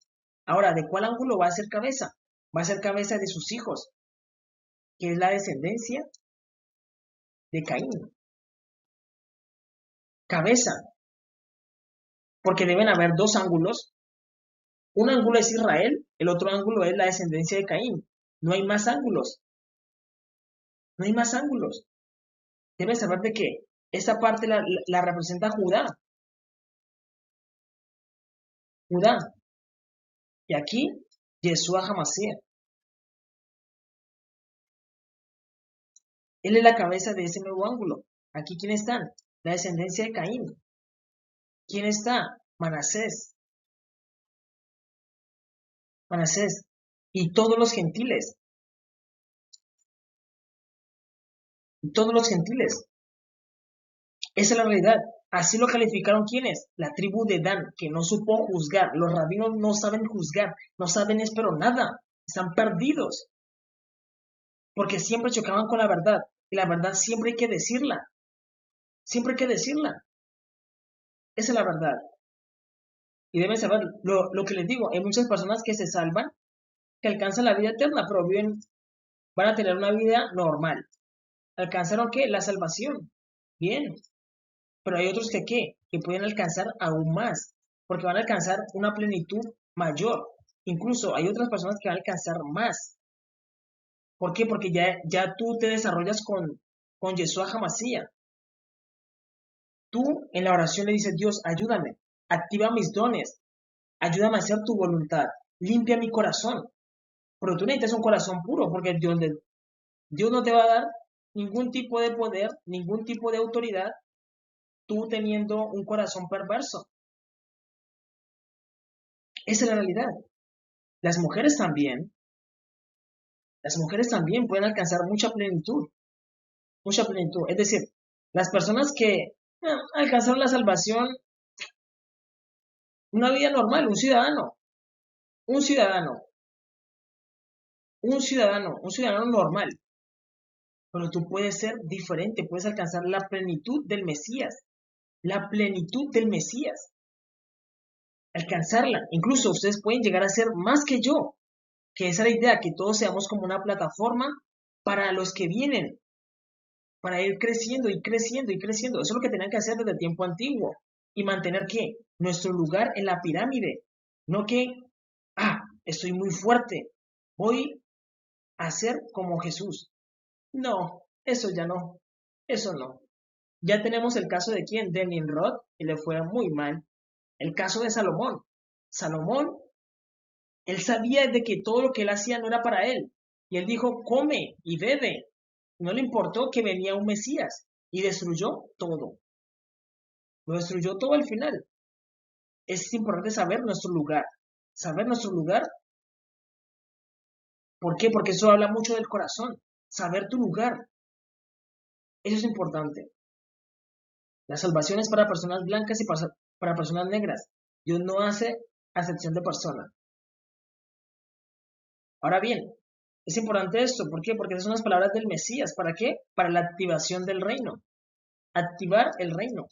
Ahora, ¿de cuál ángulo va a ser cabeza? Va a ser cabeza de sus hijos, que es la descendencia de Caín. Cabeza, porque deben haber 2 ángulos. Un ángulo es Israel, el otro ángulo es la descendencia de Caín. No hay más ángulos, no hay más ángulos. Deben saber de que esta parte la representa Judá. Judá. Y aquí, Yeshua Hamashiach. Él es la cabeza de ese nuevo ángulo. Aquí, ¿quién están? La descendencia de Caín. ¿Quién está? Manasés. Manasés. Y todos los gentiles. Y todos los gentiles. Esa es la realidad. Así lo calificaron ¿quiénes? La tribu de Dan, que no supo juzgar. Los rabinos no saben juzgar, no saben pero nada. Están perdidos. Porque siempre chocaban con la verdad. Y la verdad siempre hay que decirla. Siempre hay que decirla. Esa es la verdad. Y deben saber lo que les digo. Hay muchas personas que se salvan, que alcanzan la vida eterna, pero van a tener una vida normal. ¿Alcanzaron qué? La salvación. Bien. Pero hay otros que ¿qué? Que pueden alcanzar aún más, porque van a alcanzar una plenitud mayor. Incluso hay otras personas que van a alcanzar más. ¿Por qué? Porque ya tú te desarrollas con Yeshua Hamashiach. Tú en la oración le dices, Dios, ayúdame, activa mis dones, ayúdame a hacer tu voluntad, limpia mi corazón. Pero tú necesitas un corazón puro, porque Dios no te va a dar ningún tipo de poder, ningún tipo de autoridad, tú teniendo un corazón perverso. Esa es la realidad. Las mujeres también pueden alcanzar mucha plenitud, mucha plenitud. Es decir, las personas que alcanzaron la salvación, una vida normal, un ciudadano, un ciudadano normal. Pero tú puedes ser diferente, puedes alcanzar la plenitud del Mesías, la plenitud del Mesías, alcanzarla. Incluso ustedes pueden llegar a ser más que yo, que esa es la idea, que todos seamos como una plataforma para los que vienen, para ir creciendo y creciendo y creciendo. Eso es lo que tenían que hacer desde el tiempo antiguo. Y mantener ¿qué? Nuestro lugar en la pirámide. No que, estoy muy fuerte, voy a ser como Jesús. No, eso ya no, eso no. Ya tenemos el caso de quién, de Nimrod, y le fue muy mal. El caso de Salomón. Salomón, él sabía de que todo lo que él hacía no era para él. Y él dijo, come y bebe. No le importó que venía un Mesías y destruyó todo. Lo destruyó todo al final. Es importante saber nuestro lugar. Saber nuestro lugar. ¿Por qué? Porque eso habla mucho del corazón. Saber tu lugar. Eso es importante. La salvación es para personas blancas y para personas negras. Dios no hace acepción de personas. Ahora bien, es importante esto. ¿Por qué? Porque esas son las palabras del Mesías. ¿Para qué? Para la activación del reino. Activar el reino.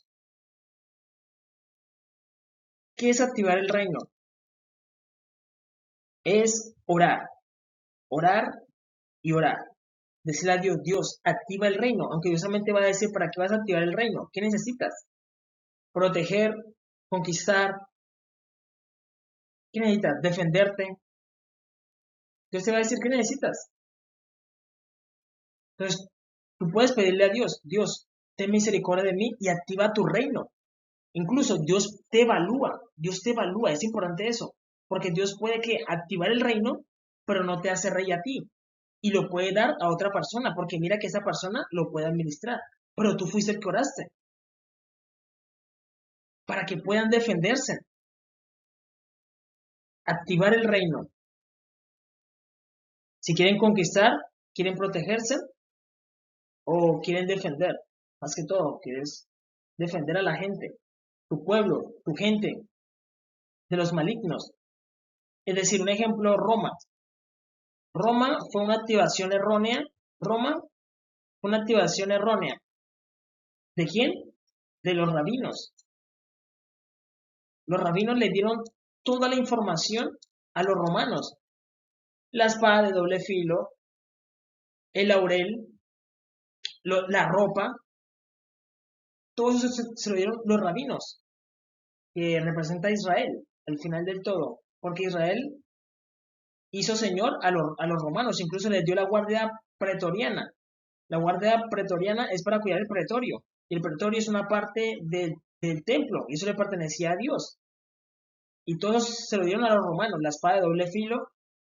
¿Qué es activar el reino? Es orar. Orar y orar. Decirle a Dios, Dios, activa el reino. Aunque Dios solamente va a decir, ¿para qué vas a activar el reino? ¿Qué necesitas? Proteger, conquistar. ¿Qué necesitas? Defenderte. Dios te va a decir, ¿qué necesitas? Entonces, tú puedes pedirle a Dios, Dios, ten misericordia de mí y activa tu reino. Incluso Dios te evalúa, es importante eso, porque Dios puede que activar el reino, pero no te hace rey a ti, y lo puede dar a otra persona, porque mira que esa persona lo puede administrar, pero tú fuiste el que oraste, para que puedan defenderse, activar el reino. Si quieren conquistar, quieren protegerse o quieren defender, más que todo, quieres defender a la gente, tu pueblo, tu gente, de los malignos. Es decir, un ejemplo, Roma. Roma fue una activación errónea. Roma fue una activación errónea. ¿De quién? De los rabinos. Los rabinos le dieron toda la información a los romanos. La espada de doble filo, el laurel, la ropa, todo eso se lo dieron los rabinos, que representa a Israel, al final del todo. Porque Israel hizo señor a los romanos, incluso les dio la guardia pretoriana. La guardia pretoriana es para cuidar el pretorio. Y el pretorio es una parte del templo. Y eso le pertenecía a Dios. Y todos se lo dieron a los romanos. La espada de doble filo,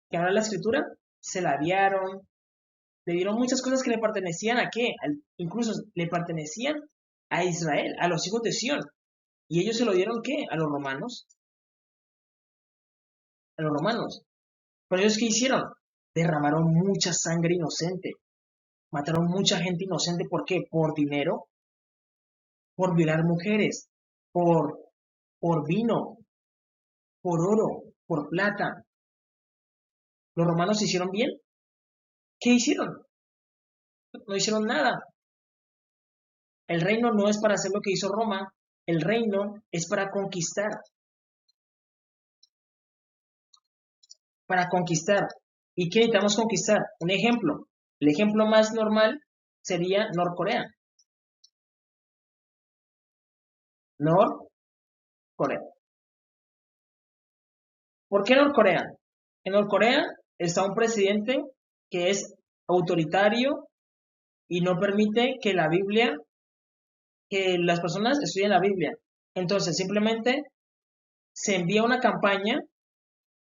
que habla la escritura, se la aviaron. Le dieron muchas cosas que le pertenecían a qué, incluso le pertenecían a Israel, a los hijos de Sión. Y ellos se lo dieron qué, a los romanos, a los romanos. Pero ellos qué hicieron, derramaron mucha sangre inocente, mataron mucha gente inocente. ¿Por qué? Por dinero, por violar mujeres, por, por vino, por oro, por plata. ¿Los romanos hicieron bien? ¿Qué hicieron? No hicieron nada. El reino no es para hacer lo que hizo Roma, el reino es para conquistar, para conquistar. ¿Y qué necesitamos conquistar? Un ejemplo. El ejemplo más normal sería Norcorea. Norcorea. ¿Por qué Norcorea? En Norcorea está un presidente que es autoritario y no permite que la Biblia, que las personas estudien la Biblia. Entonces, simplemente se envía una campaña,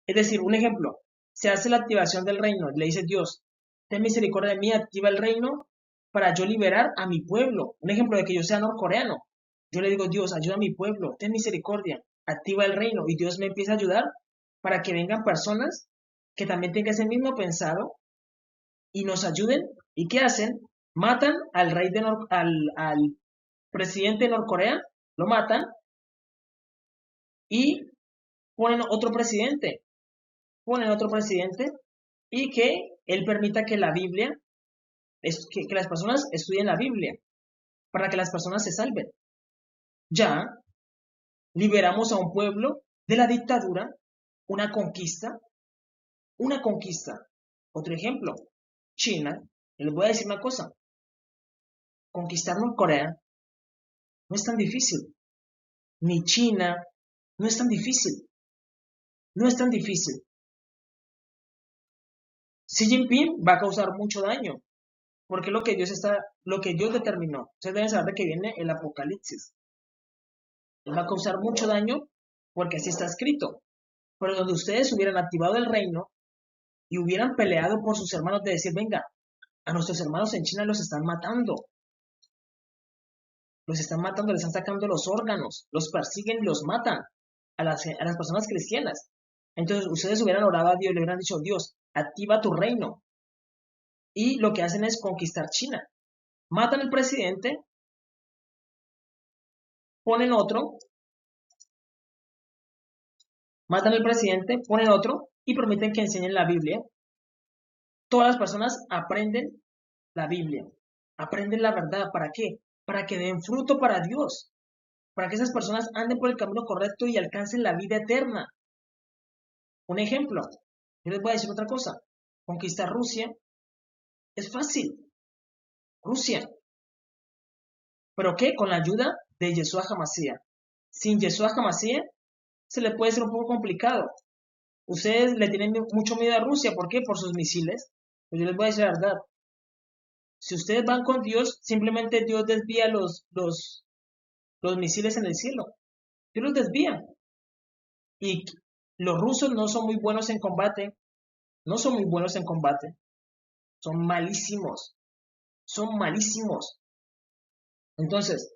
es decir, un ejemplo, se hace la activación del reino, le dice Dios, ten misericordia de mí, activa el reino para yo liberar a mi pueblo. Un ejemplo de que yo sea norcoreano. Yo le digo, Dios, ayuda a mi pueblo, ten misericordia, activa el reino y Dios me empieza a ayudar para que vengan personas que también tengan ese mismo pensado y nos ayuden. ¿Y qué hacen? Matan al rey de al presidente de Norcorea, lo matan y ponen otro presidente, y que él permita que la Biblia, que las personas estudien la Biblia, para que las personas se salven. Ya liberamos a un pueblo de la dictadura, una conquista, una conquista. Otro ejemplo, China, les voy a decir una cosa, conquistar Corea no es tan difícil, ni China, no es tan difícil, no es tan difícil. Xi Jinping va a causar mucho daño, porque lo que Dios determinó. Ustedes deben saber que viene el apocalipsis. Les va a causar mucho daño porque así está escrito. Pero donde ustedes hubieran activado el reino y hubieran peleado por sus hermanos de decir, venga, a nuestros hermanos en China los están matando, les están sacando los órganos, los persiguen y los matan a las personas cristianas. Entonces ustedes hubieran orado a Dios y le hubieran dicho, Dios, activa tu reino. Y lo que hacen es conquistar China. Matan al presidente, ponen otro, matan al presidente, ponen otro y permiten que enseñen la Biblia. Todas las personas aprenden la Biblia, aprenden la verdad. ¿Para qué? Para que den fruto para Dios, para que esas personas anden por el camino correcto y alcancen la vida eterna. Un ejemplo, yo les voy a decir otra cosa. Conquistar Rusia es fácil. Rusia. ¿Pero qué? Con la ayuda de Yeshua HaMashiach. Sin Yeshua HaMashiach se le puede ser un poco complicado. Ustedes le tienen mucho miedo a Rusia. ¿Por qué? Por sus misiles. Pues yo les voy a decir la verdad. Si ustedes van con Dios, simplemente Dios desvía los misiles en el cielo. Dios los desvía. Y los rusos no son muy buenos en combate. No son muy buenos en combate. Son malísimos. Son malísimos. Entonces,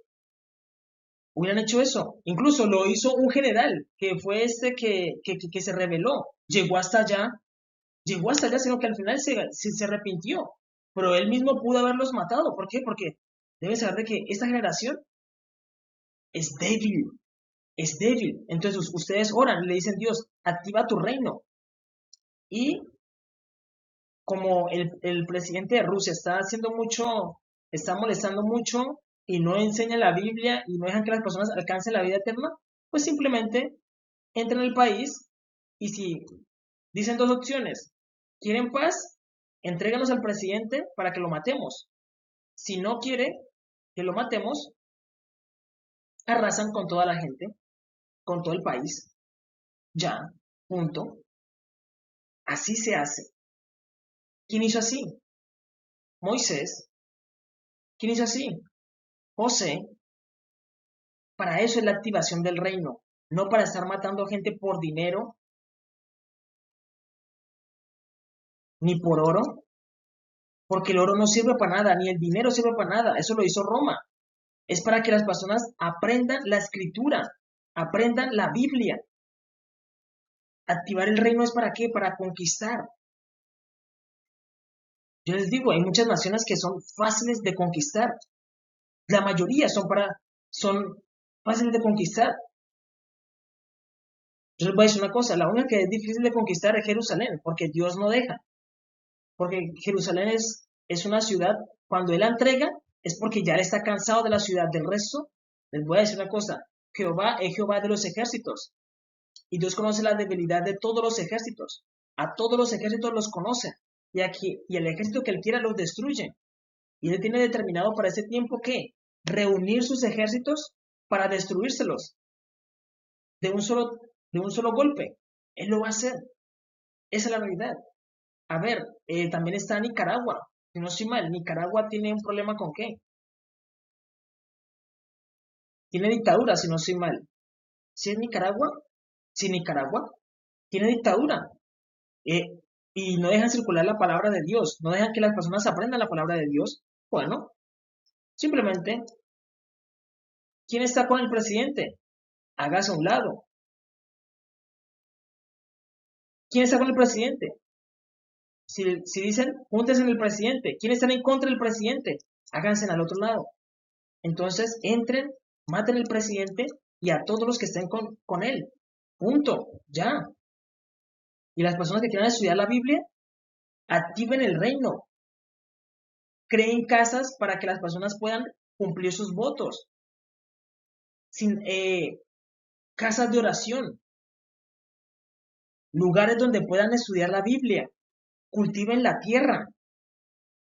hubieran hecho eso. Incluso lo hizo un general, que fue este que se rebeló. Llegó hasta allá, sino que al final se arrepintió. Pero él mismo pudo haberlos matado. ¿Por qué? Porque deben saber de que esta generación es débil, es débil. Entonces ustedes oran, le dicen, Dios, activa tu reino. Y como el presidente de Rusia está haciendo mucho, está molestando mucho y no enseña la Biblia y no dejan que las personas alcancen la vida eterna, pues simplemente entran al país y si dicen dos opciones, quieren paz, entréganos al presidente para que lo matemos. Si no quiere que lo matemos, arrasan con toda la gente, con todo el país. Ya, punto. Así se hace. ¿Quién hizo así? Moisés. ¿Quién hizo así? José. Para eso es la activación del reino, no para estar matando gente por dinero, ni por oro, porque el oro no sirve para nada, ni el dinero sirve para nada. Eso lo hizo Roma. Es para que las personas aprendan la escritura, aprendan la Biblia. Activar el reino es para qué, para conquistar. Yo les digo, hay muchas naciones que son fáciles de conquistar. La mayoría son fáciles de conquistar. Yo les voy a decir una cosa, la única que es difícil de conquistar es Jerusalén, porque Dios no deja. Porque Jerusalén es una ciudad, cuando Él la entrega, es porque ya Él está cansado de la ciudad. Del resto, les voy a decir una cosa, Jehová es Jehová de los ejércitos. Y Dios conoce la debilidad de todos los ejércitos. A todos los ejércitos los conoce. Y el ejército que Él quiera los destruye. Y Él tiene determinado para ese tiempo que reunir sus ejércitos para destruírselos de un solo, de un solo golpe. Él lo va a hacer. Esa es la realidad. A ver, también está Nicaragua. Si no estoy mal, Nicaragua tiene un problema con qué. Tiene dictadura, si no estoy mal. Si es Nicaragua, si Nicaragua tiene dictadura. Eh, y no dejan circular la palabra de Dios. No dejan que las personas aprendan la palabra de Dios. Bueno, simplemente, ¿quién está con el presidente? Hágase a un lado. ¿Quién está con el presidente? Si dicen, júntense en el presidente. ¿Quiénes están en contra del presidente? Háganse al otro lado. Entonces, entren, maten al presidente y a todos los que estén con él. Punto. Ya. Y las personas que quieran estudiar la Biblia, activen el reino. Creen casas para que las personas puedan cumplir sus votos. Casas de oración. Lugares donde puedan estudiar la Biblia. Cultiven la tierra.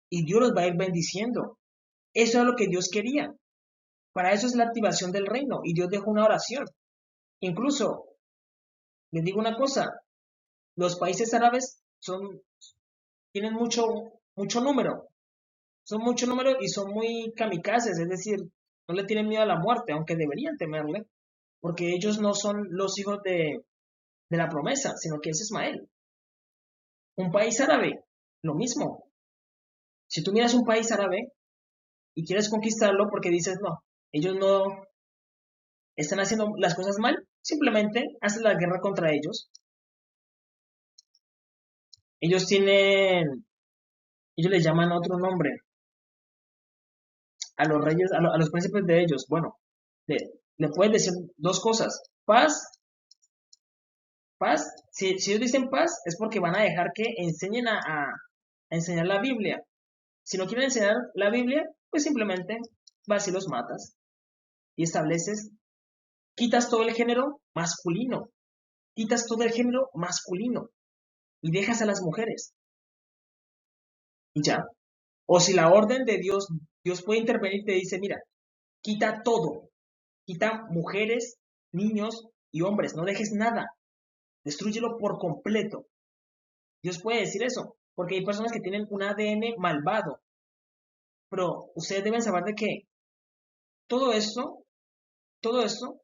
Y Dios los va a ir bendiciendo. Eso es lo que Dios quería. Para eso es la activación del reino. Y Dios dejó una oración. Incluso, les digo una cosa, los países árabes tienen mucho número. Son mucho número y son muy kamikazes, es decir, no le tienen miedo a la muerte, aunque deberían temerle, porque ellos no son los hijos de la promesa, sino que es Ismael. Un país árabe, lo mismo. Si tú miras un país árabe y quieres conquistarlo porque dices, no, ellos no están haciendo las cosas mal, simplemente haces la guerra contra ellos. Ellos ellos les llaman otro nombre a los reyes, a los príncipes de ellos. Bueno, le puedes decir dos cosas, paz. Si ellos dicen paz es porque van a dejar que enseñen a enseñar la Biblia. Si no quieren enseñar la Biblia, pues simplemente vas y los matas y estableces, quitas todo el género masculino, quitas todo el género masculino y dejas a las mujeres y ya. O si la orden de Dios, Dios puede intervenir y te dice, mira, quita todo, quita mujeres, niños y hombres, no dejes nada, destrúyelo por completo. Dios puede decir eso, porque hay personas que tienen un ADN malvado, pero ustedes deben saber de que todo esto, todo esto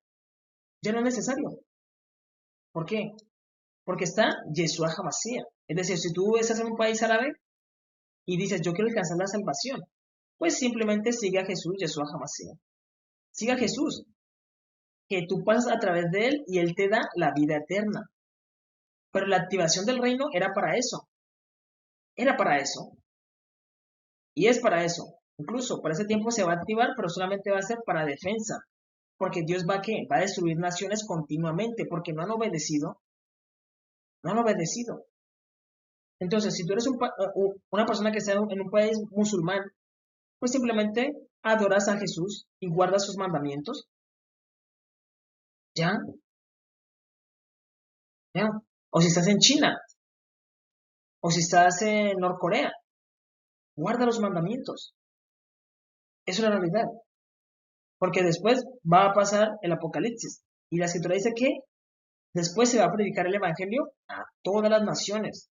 ya no es necesario. ¿Por qué? Porque está Yeshua HaMashiach. Es decir, si tú estás en un país árabe y dices, yo quiero alcanzar la salvación, pues simplemente sigue a Jesús, Yeshua HaMashiach. Siga a Jesús, que tú pasas a través de él y él te da la vida eterna. Pero la activación del reino era para eso. Era para eso. Y es para eso. Incluso para ese tiempo se va a activar, pero solamente va a ser para defensa. Porque Dios va a ¿qué? Va a destruir naciones continuamente, porque no han obedecido. No han obedecido. Entonces, si tú eres una persona que está en un país musulmán, pues simplemente adoras a Jesús y guardas sus mandamientos. ¿Ya? ¿Ya? O si estás en China, o si estás en Norcorea, guarda los mandamientos. Eso es la realidad. Porque después va a pasar el Apocalipsis. Y la escritura dice que después se va a predicar el Evangelio a todas las naciones.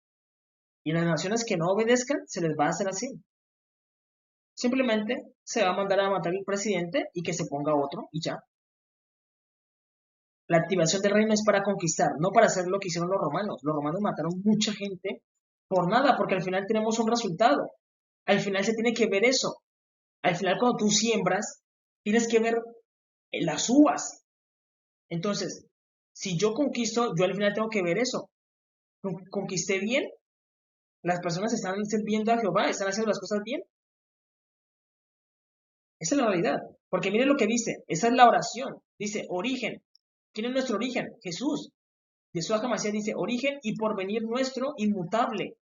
Y las naciones que no obedezcan, se les va a hacer así. Simplemente se va a mandar a matar al presidente y que se ponga otro y ya. La activación del reino es para conquistar, no para hacer lo que hicieron los romanos. Los romanos mataron mucha gente por nada, porque al final tenemos un resultado. Al final se tiene que ver eso. Al final cuando tú siembras, tienes que ver las uvas. Entonces, si yo conquisto, yo al final tengo que ver eso. Conquisté bien, las personas están sirviendo a Jehová, están haciendo las cosas bien. Esa es la realidad. Porque miren lo que dice, esa es la oración. Dice, origen. ¿Quién es nuestro origen? Jesús. Yeshua HaMashiach dice, origen y porvenir nuestro inmutable.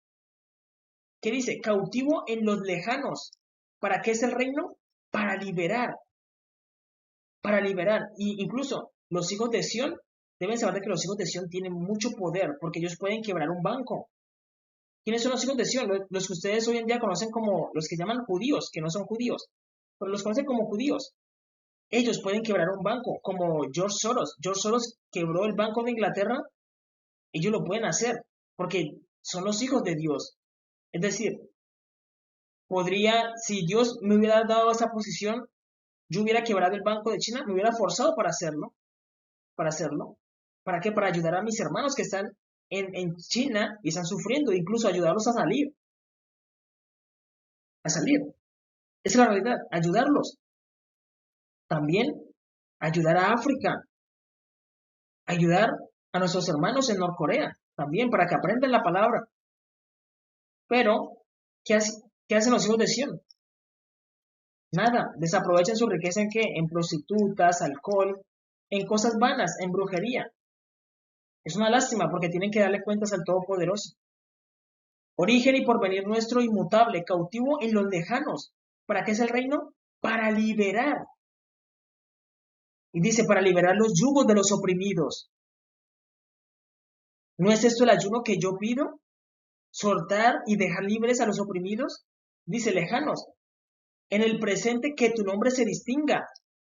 ¿Qué dice? Cautivo en los lejanos. ¿Para qué es el reino? Para liberar. Para liberar. Y incluso los hijos de Sión deben saber que los hijos de Sión tienen mucho poder porque ellos pueden quebrar un banco. ¿Quiénes son los hijos de Sión? Los que ustedes hoy en día conocen como los que llaman judíos, que no son judíos, pero los conocen como judíos. Ellos pueden quebrar un banco, como George Soros. George Soros quebró el Banco de Inglaterra, ellos lo pueden hacer, porque son los hijos de Dios. Es decir, podría, si Dios me hubiera dado esa posición, yo hubiera quebrado el Banco de China, me hubiera forzado para hacerlo. ¿Para qué? Para ayudar a mis hermanos que están en China y están sufriendo, incluso ayudarlos a salir, a salir. Esa es la realidad, ayudarlos. También ayudar a África, ayudar a nuestros hermanos en Norcorea, también para que aprendan la palabra. Pero, ¿qué hacen los hijos de Sión? Nada, desaprovechan su riqueza en qué? En prostitutas, alcohol, en cosas vanas, en brujería. Es una lástima porque tienen que darle cuentas al Todopoderoso. Origen y porvenir nuestro inmutable, cautivo en los lejanos. ¿Para qué es el reino? Para liberar. Y dice, para liberar los yugos de los oprimidos. ¿No es esto el ayuno que yo pido? ¿Soltar y dejar libres a los oprimidos? Dice, lejanos. En el presente que tu nombre se distinga.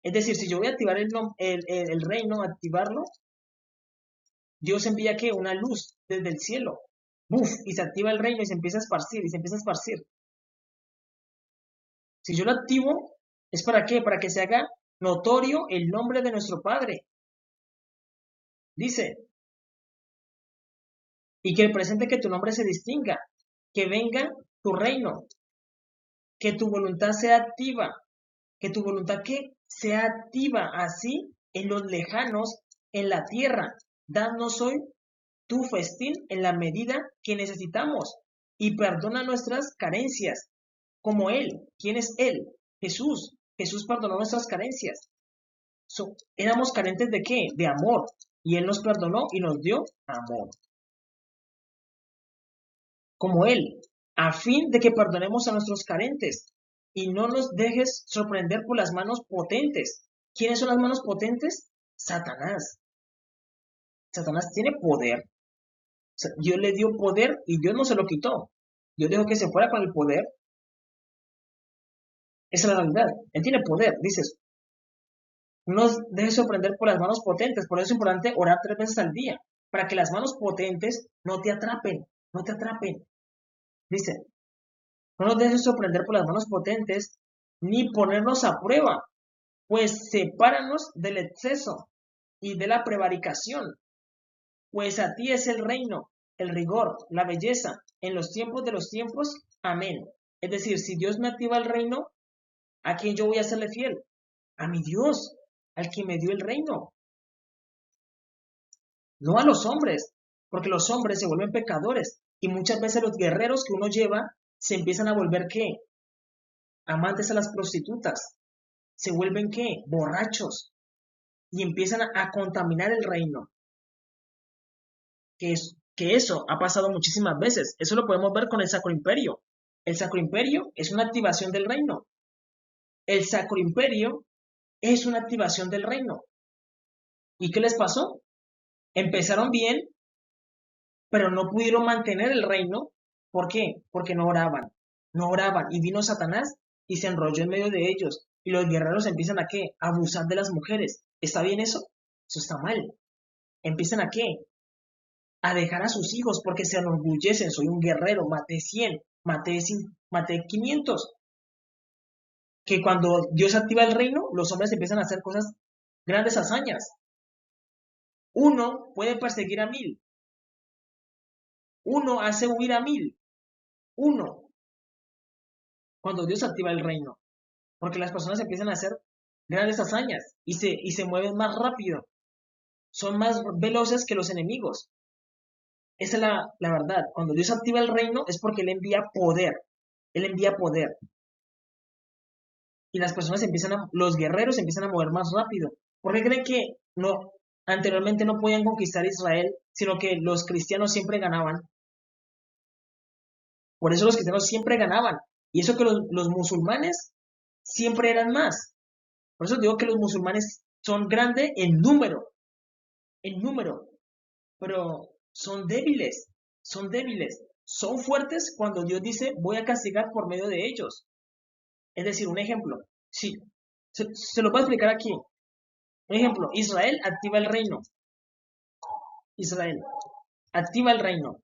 Es decir, si yo voy a activar el reino, activarlo, Dios envía que una luz desde el cielo. ¡Buf! Y se activa el reino y se empieza a esparcir, y se empieza a esparcir. Si yo lo activo, ¿es para qué? Para que se haga notorio el nombre de nuestro Padre. Dice, y que el presente que tu nombre se distinga, que venga tu reino, que tu voluntad sea activa, que tu voluntad que sea activa así en los lejanos, en la tierra. Danos hoy tu festín en la medida que necesitamos y perdona nuestras carencias, como Él. ¿Quién es Él? Jesús. Jesús perdonó nuestras carencias. Éramos carentes de qué? De amor. Y Él nos perdonó y nos dio amor. Como Él, a fin de que perdonemos a nuestros carentes y no nos dejes sorprender por las manos potentes. ¿Quiénes son las manos potentes? Satanás. Satanás tiene poder. Dios le dio poder y Dios no se lo quitó. Dios dejó que se fuera con el poder. Esa es la realidad. Él tiene poder. Dices, no nos dejes sorprender por las manos potentes. Por eso es importante orar 3 veces al día. Para que las manos potentes no te atrapen. No te atrapen. Dice, no nos dejes sorprender por las manos potentes, ni ponernos a prueba, pues sepáranos del exceso y de la prevaricación, pues a ti es el reino, el rigor, la belleza, en los tiempos de los tiempos. Amén. Es decir, si Dios me activa el reino, ¿a quién yo voy a serle fiel? A mi Dios, al que me dio el reino, no a los hombres, porque los hombres se vuelven pecadores y muchas veces los guerreros que uno lleva se empiezan a volver ¿qué? Amantes a las prostitutas, se vuelven ¿qué? Borrachos y empiezan a contaminar el reino. Que eso ha pasado muchísimas veces. Eso lo podemos ver con el Sacro Imperio. El Sacro Imperio es una activación del reino. El Sacro Imperio es una activación del reino. ¿Y qué les pasó? Empezaron bien, pero no pudieron mantener el reino. ¿Por qué? Porque no oraban. No oraban. Y vino Satanás y se enrolló en medio de ellos. Y los guerreros empiezan a ¿qué? A abusar de las mujeres. ¿Está bien eso? Eso está mal. ¿Empiezan a qué? A dejar a sus hijos porque se enorgullecen. Soy un guerrero, maté 100, maté 500. Que cuando Dios activa el reino, los hombres empiezan a hacer cosas, grandes hazañas. Uno puede perseguir a 1000. Uno hace huir a 1000. Uno. cuando Dios activa el reino, porque las personas empiezan a hacer grandes hazañas y se mueven más rápido, son más veloces que los enemigos. Esa es la verdad. Cuando Dios activa el reino es porque Él envía poder. Él envía poder. Y las personas los guerreros empiezan a mover más rápido. ¿Por qué creen que no, anteriormente no podían conquistar Israel, sino que los cristianos siempre ganaban? Por eso los cristianos siempre ganaban. Y eso que los musulmanes siempre eran más. Por eso digo que los musulmanes son grandes en número, pero son débiles, son fuertes cuando Dios dice voy a castigar por medio de ellos. Es decir, un ejemplo, sí, se lo voy a explicar aquí. Un ejemplo, Israel activa el reino, Israel activa el reino,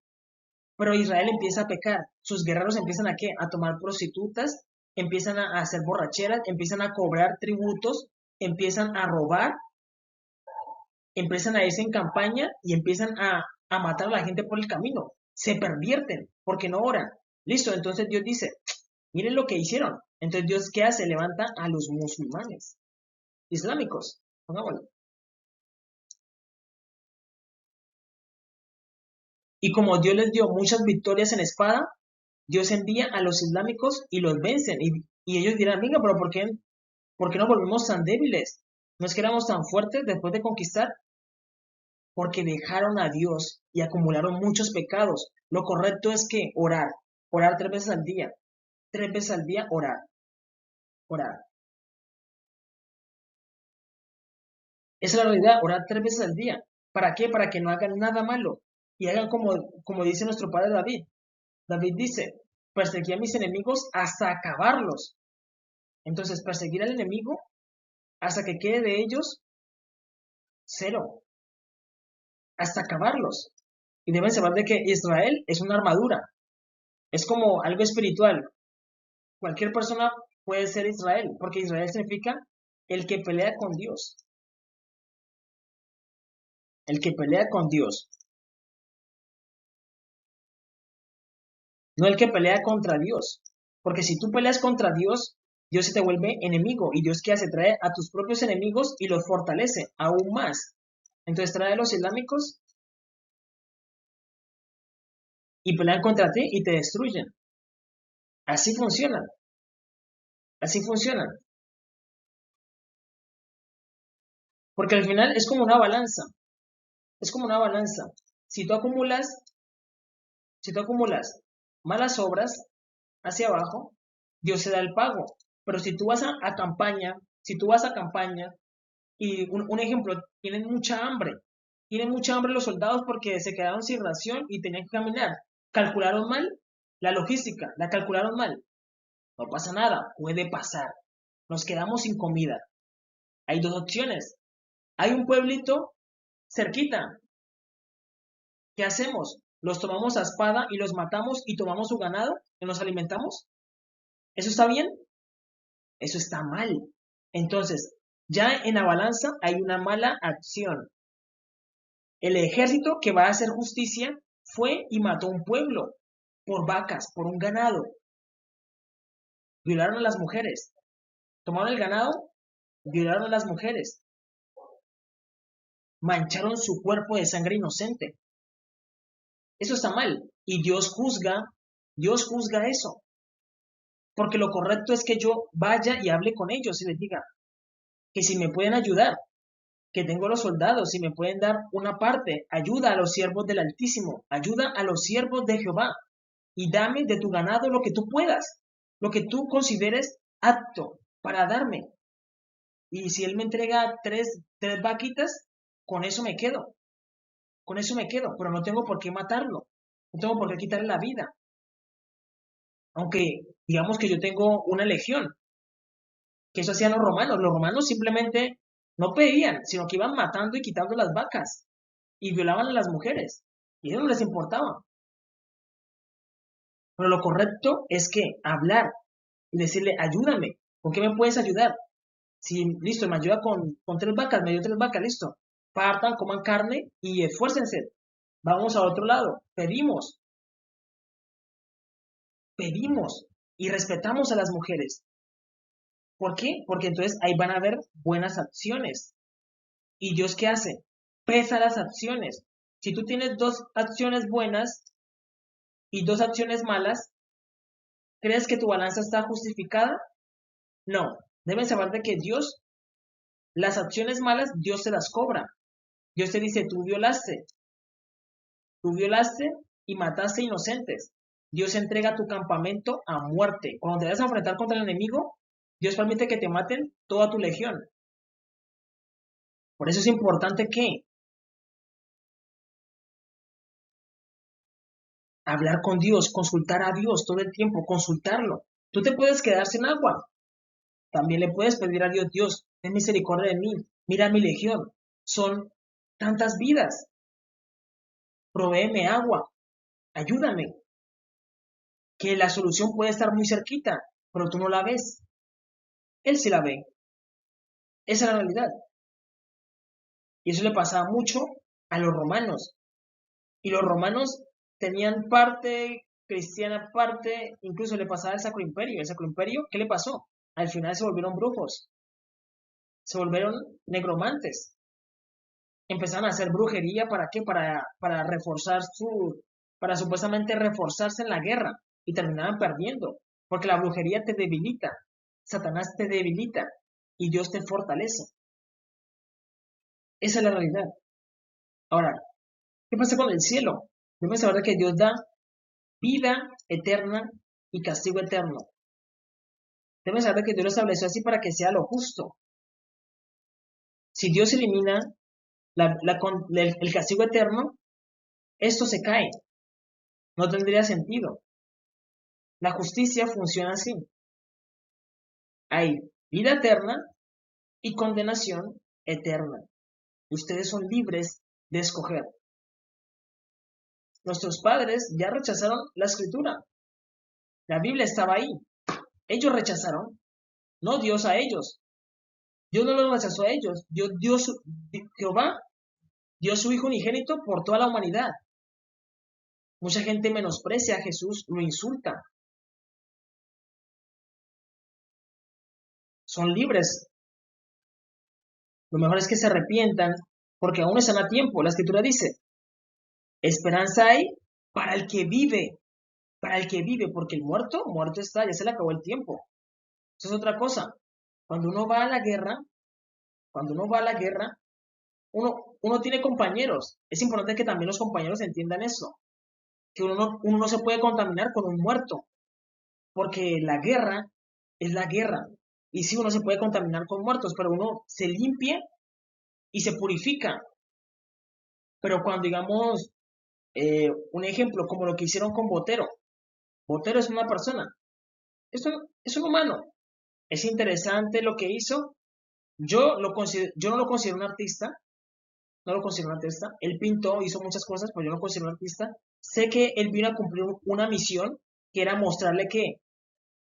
pero Israel empieza a pecar, sus guerreros empiezan a ¿qué? A tomar prostitutas, empiezan a hacer borracheras, empiezan a cobrar tributos, empiezan a robar, empiezan a irse en campaña y empiezan a matar a la gente por el camino. Se pervierten porque no oran. Listo, entonces Dios dice, miren lo que hicieron. Entonces Dios, ¿qué hace? Levanta a los musulmanes islámicos. Pongámoslo. Y como Dios les dio muchas victorias en espada, Dios envía a los islámicos y los vencen. Y ellos dirán, venga, pero ¿por qué nos volvimos tan débiles? ¿No es que éramos tan fuertes después de conquistar? Porque dejaron a Dios y acumularon muchos pecados. Lo correcto es que orar 3 veces al día, 3 veces al día orar. Esa es la realidad, orar 3 veces al día. ¿Para qué? Para que no hagan nada malo y hagan como dice nuestro padre David. David dice, perseguí a mis enemigos hasta acabarlos. Entonces, perseguir al enemigo hasta que quede de ellos cero, hasta acabarlos. Y deben saber de que Israel es una armadura, es como algo espiritual. Cualquier persona puede ser Israel, porque Israel significa el que pelea con Dios. El que pelea con Dios. No el que pelea contra Dios. Porque si tú peleas contra Dios, Dios se te vuelve enemigo. ¿Y Dios qué hace? Trae a tus propios enemigos y los fortalece aún más. Entonces trae a los islámicos y pelean contra ti y te destruyen. Así funcionan. Así funcionan. Porque al final es como una balanza. Es como una balanza. Si tú acumulas, si tú acumulas malas obras hacia abajo, Dios se da el pago. Pero si tú vas a campaña, si tú vas a campaña y un ejemplo, tienen mucha hambre los soldados porque se quedaron sin ración y tenían que caminar. Calcularon mal la logística, la calcularon mal. No pasa nada, puede pasar. Nos quedamos sin comida. Hay dos opciones. Hay un pueblito cerquita. ¿Qué hacemos? ¿Los tomamos a espada y los matamos y tomamos su ganado y nos alimentamos? ¿Eso está bien? Eso está mal. Entonces, ya en la balanza hay una mala acción. El ejército que va a hacer justicia fue y mató un pueblo por vacas, por un ganado. Violaron a las mujeres. Tomaron el ganado, violaron a las mujeres. Mancharon su cuerpo de sangre inocente. Eso está mal. Y Dios juzga eso. Porque lo correcto es que yo vaya y hable con ellos y les diga que si me pueden ayudar, que tengo los soldados, si me pueden dar una parte, ayuda a los siervos del Altísimo, ayuda a los siervos de Jehová, y dame de tu ganado lo que tú puedas, lo que tú consideres apto para darme. Y si él me entrega tres vaquitas, con eso me quedo, pero no tengo por qué matarlo, no tengo por qué quitarle la vida. Aunque digamos que yo tengo una legión, que eso hacían los romanos simplemente no pedían, sino que iban matando y quitando las vacas y violaban a las mujeres, y eso no les importaba. Pero lo correcto es que hablar y decirle, ayúdame, ¿con qué me puedes ayudar? Si, listo, me ayuda con 3 vacas, me dio 3 vacas, listo. Partan, coman carne y esfuércense. Vamos a otro lado, pedimos. y respetamos a las mujeres. ¿Por qué? Porque entonces ahí van a haber buenas acciones. ¿Y Dios qué hace? Pesa las acciones. Si tú tienes dos acciones buenas y dos acciones malas, ¿crees que tu balanza está justificada? No. Deben saber de que Dios, las acciones malas, Dios se las cobra. Dios te dice, tú violaste y mataste inocentes. Dios entrega tu campamento a muerte. Cuando te vas a enfrentar contra el enemigo, Dios permite que te maten toda tu legión. Por eso es importante que hablar con Dios, consultar a Dios todo el tiempo, consultarlo. Tú te puedes quedar sin agua. También le puedes pedir a Dios, Dios, ten misericordia de mí. Mira mi legión. Son tantas vidas. Provéeme agua. Ayúdame. Que la solución puede estar muy cerquita, pero tú no la ves. Él sí la ve. Esa es la realidad. Y eso le pasaba mucho a los romanos. Y los romanos tenían parte cristiana, parte, incluso le pasaba al Sacro Imperio. El Sacro Imperio, ¿qué le pasó? Al final se volvieron brujos, se volvieron negromantes. Empezaron a hacer brujería, ¿para qué? Para reforzar para supuestamente reforzarse en la guerra. Y terminaban perdiendo. Porque la brujería te debilita. Satanás te debilita. Y Dios te fortalece. Esa es la realidad. Ahora, ¿qué pasa con el cielo? Debemos saber que Dios da vida eterna y castigo eterno. Debemos saber que Dios lo estableció así para que sea lo justo. Si Dios elimina el castigo eterno, esto se cae. No tendría sentido. La justicia funciona así. Hay vida eterna y condenación eterna. Ustedes son libres de escoger. Nuestros padres ya rechazaron la escritura. La Biblia estaba ahí. Ellos rechazaron, no Dios a ellos. Dios no los rechazó a ellos. Jehová dio su Hijo unigénito por toda la humanidad. Mucha gente menosprecia a Jesús, lo insulta. Son libres. Lo mejor es que se arrepientan porque aún están a tiempo. La Escritura dice, esperanza hay para el que vive. Para el que vive, porque el muerto, muerto está, ya se le acabó el tiempo. Eso es otra cosa. Cuando uno va a la guerra, uno tiene compañeros. Es importante que también los compañeros entiendan eso. Que uno no se puede contaminar con un muerto. Porque la guerra es la guerra. Y sí, uno se puede contaminar con muertos, pero uno se limpia y se purifica. Pero cuando, digamos, un ejemplo, como lo que hicieron con Botero. Botero es una persona. Esto es un humano. Es interesante lo que hizo. Yo no lo considero un artista. No lo considero un artista. Él pintó, hizo muchas cosas, pero yo no lo considero un artista. Sé que él vino a cumplir una misión que era mostrarle que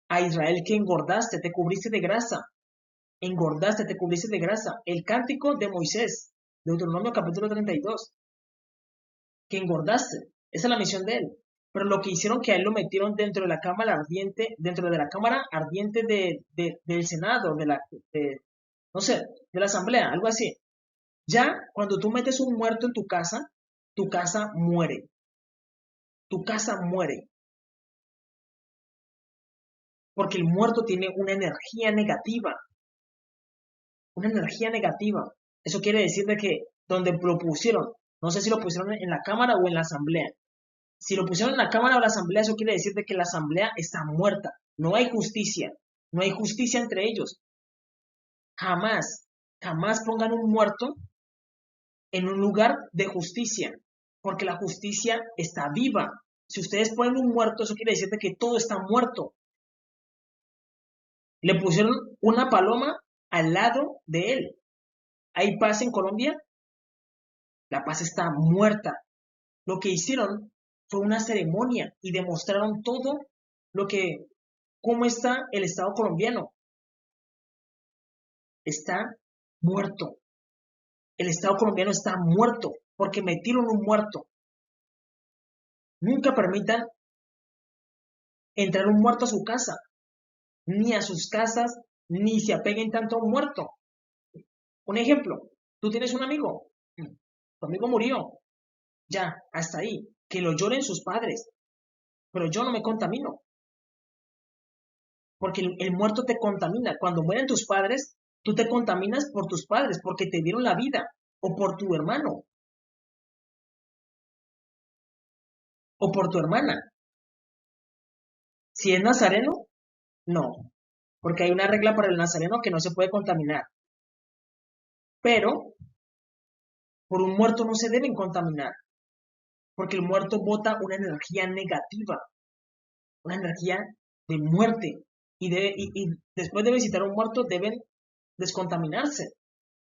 a Israel que engordaste, te cubriste de grasa. Engordaste, te cubriste de grasa. El cántico de Moisés, Deuteronomio capítulo 32, que engordaste. Esa es la misión de él. Pero lo que hicieron que a él lo metieron dentro de la cámara ardiente, dentro de la cámara ardiente del Senado, no sé, de la Asamblea, algo así. Ya cuando tú metes un muerto en tu casa muere. Tu casa muere. Porque el muerto tiene una energía negativa. Una energía negativa. Eso quiere decir de que donde lo pusieron, no sé si lo pusieron en la Cámara o en la Asamblea. Si lo pusieron en la Cámara o la Asamblea, eso quiere decir de que la Asamblea está muerta. No hay justicia. No hay justicia entre ellos. Jamás, jamás pongan un muerto en un lugar de justicia, porque la justicia está viva. Si ustedes ponen un muerto, eso quiere decir de que todo está muerto. Le pusieron una paloma al lado de él. ¿Hay paz en Colombia? La paz está muerta. Lo que hicieron fue una ceremonia y demostraron todo cómo está el Estado colombiano. Está muerto. El Estado colombiano está muerto porque metieron un muerto. Nunca permitan entrar un muerto a su casa, ni a sus casas, ni se apeguen tanto a un muerto. Un ejemplo, tú tienes un amigo, tu amigo murió, ya, hasta ahí, que lo lloren sus padres, pero yo no me contamino, porque el muerto te contamina. Cuando mueren tus padres, tú te contaminas por tus padres, porque te dieron la vida, o por tu hermano, o por tu hermana. Si es nazareno, no, porque hay una regla para el nazareno que no se puede contaminar, pero por un muerto no se deben contaminar, porque el muerto bota una energía negativa, una energía de muerte, y después de visitar a un muerto deben descontaminarse,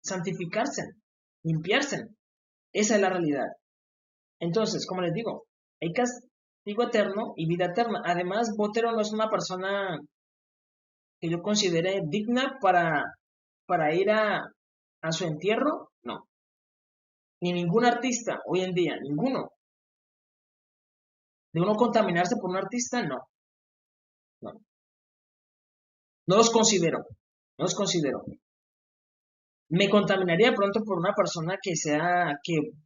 santificarse, limpiarse. Esa es la realidad. Entonces, como les digo, hay castigo eterno y vida eterna. Además, Botero no es una persona que yo considere digna para ir a su entierro, no. Ni ningún artista hoy en día, ninguno. De uno contaminarse por un artista, no, no. No los considero, no los considero. Me contaminaría de pronto por una persona que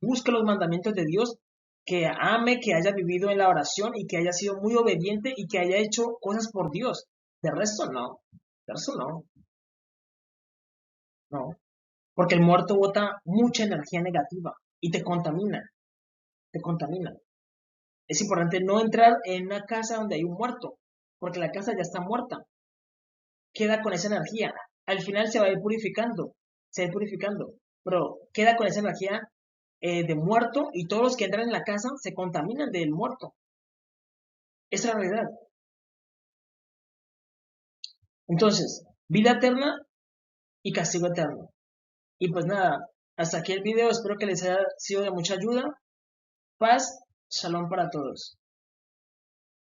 busque los mandamientos de Dios, que ame, que haya vivido en la oración y que haya sido muy obediente y que haya hecho cosas por Dios. De resto no, de resto no, no. Porque el muerto bota mucha energía negativa y te contamina, te contamina. Es importante no entrar en una casa donde hay un muerto, porque la casa ya está muerta. Queda con esa energía. Al final se va a ir purificando, se va a ir purificando, pero queda con esa energía de muerto y todos los que entran en la casa se contaminan del muerto. Esa es la realidad. Entonces, vida eterna y castigo eterno. Y pues nada, hasta aquí el video, espero que les haya sido de mucha ayuda. Paz, shalom para todos.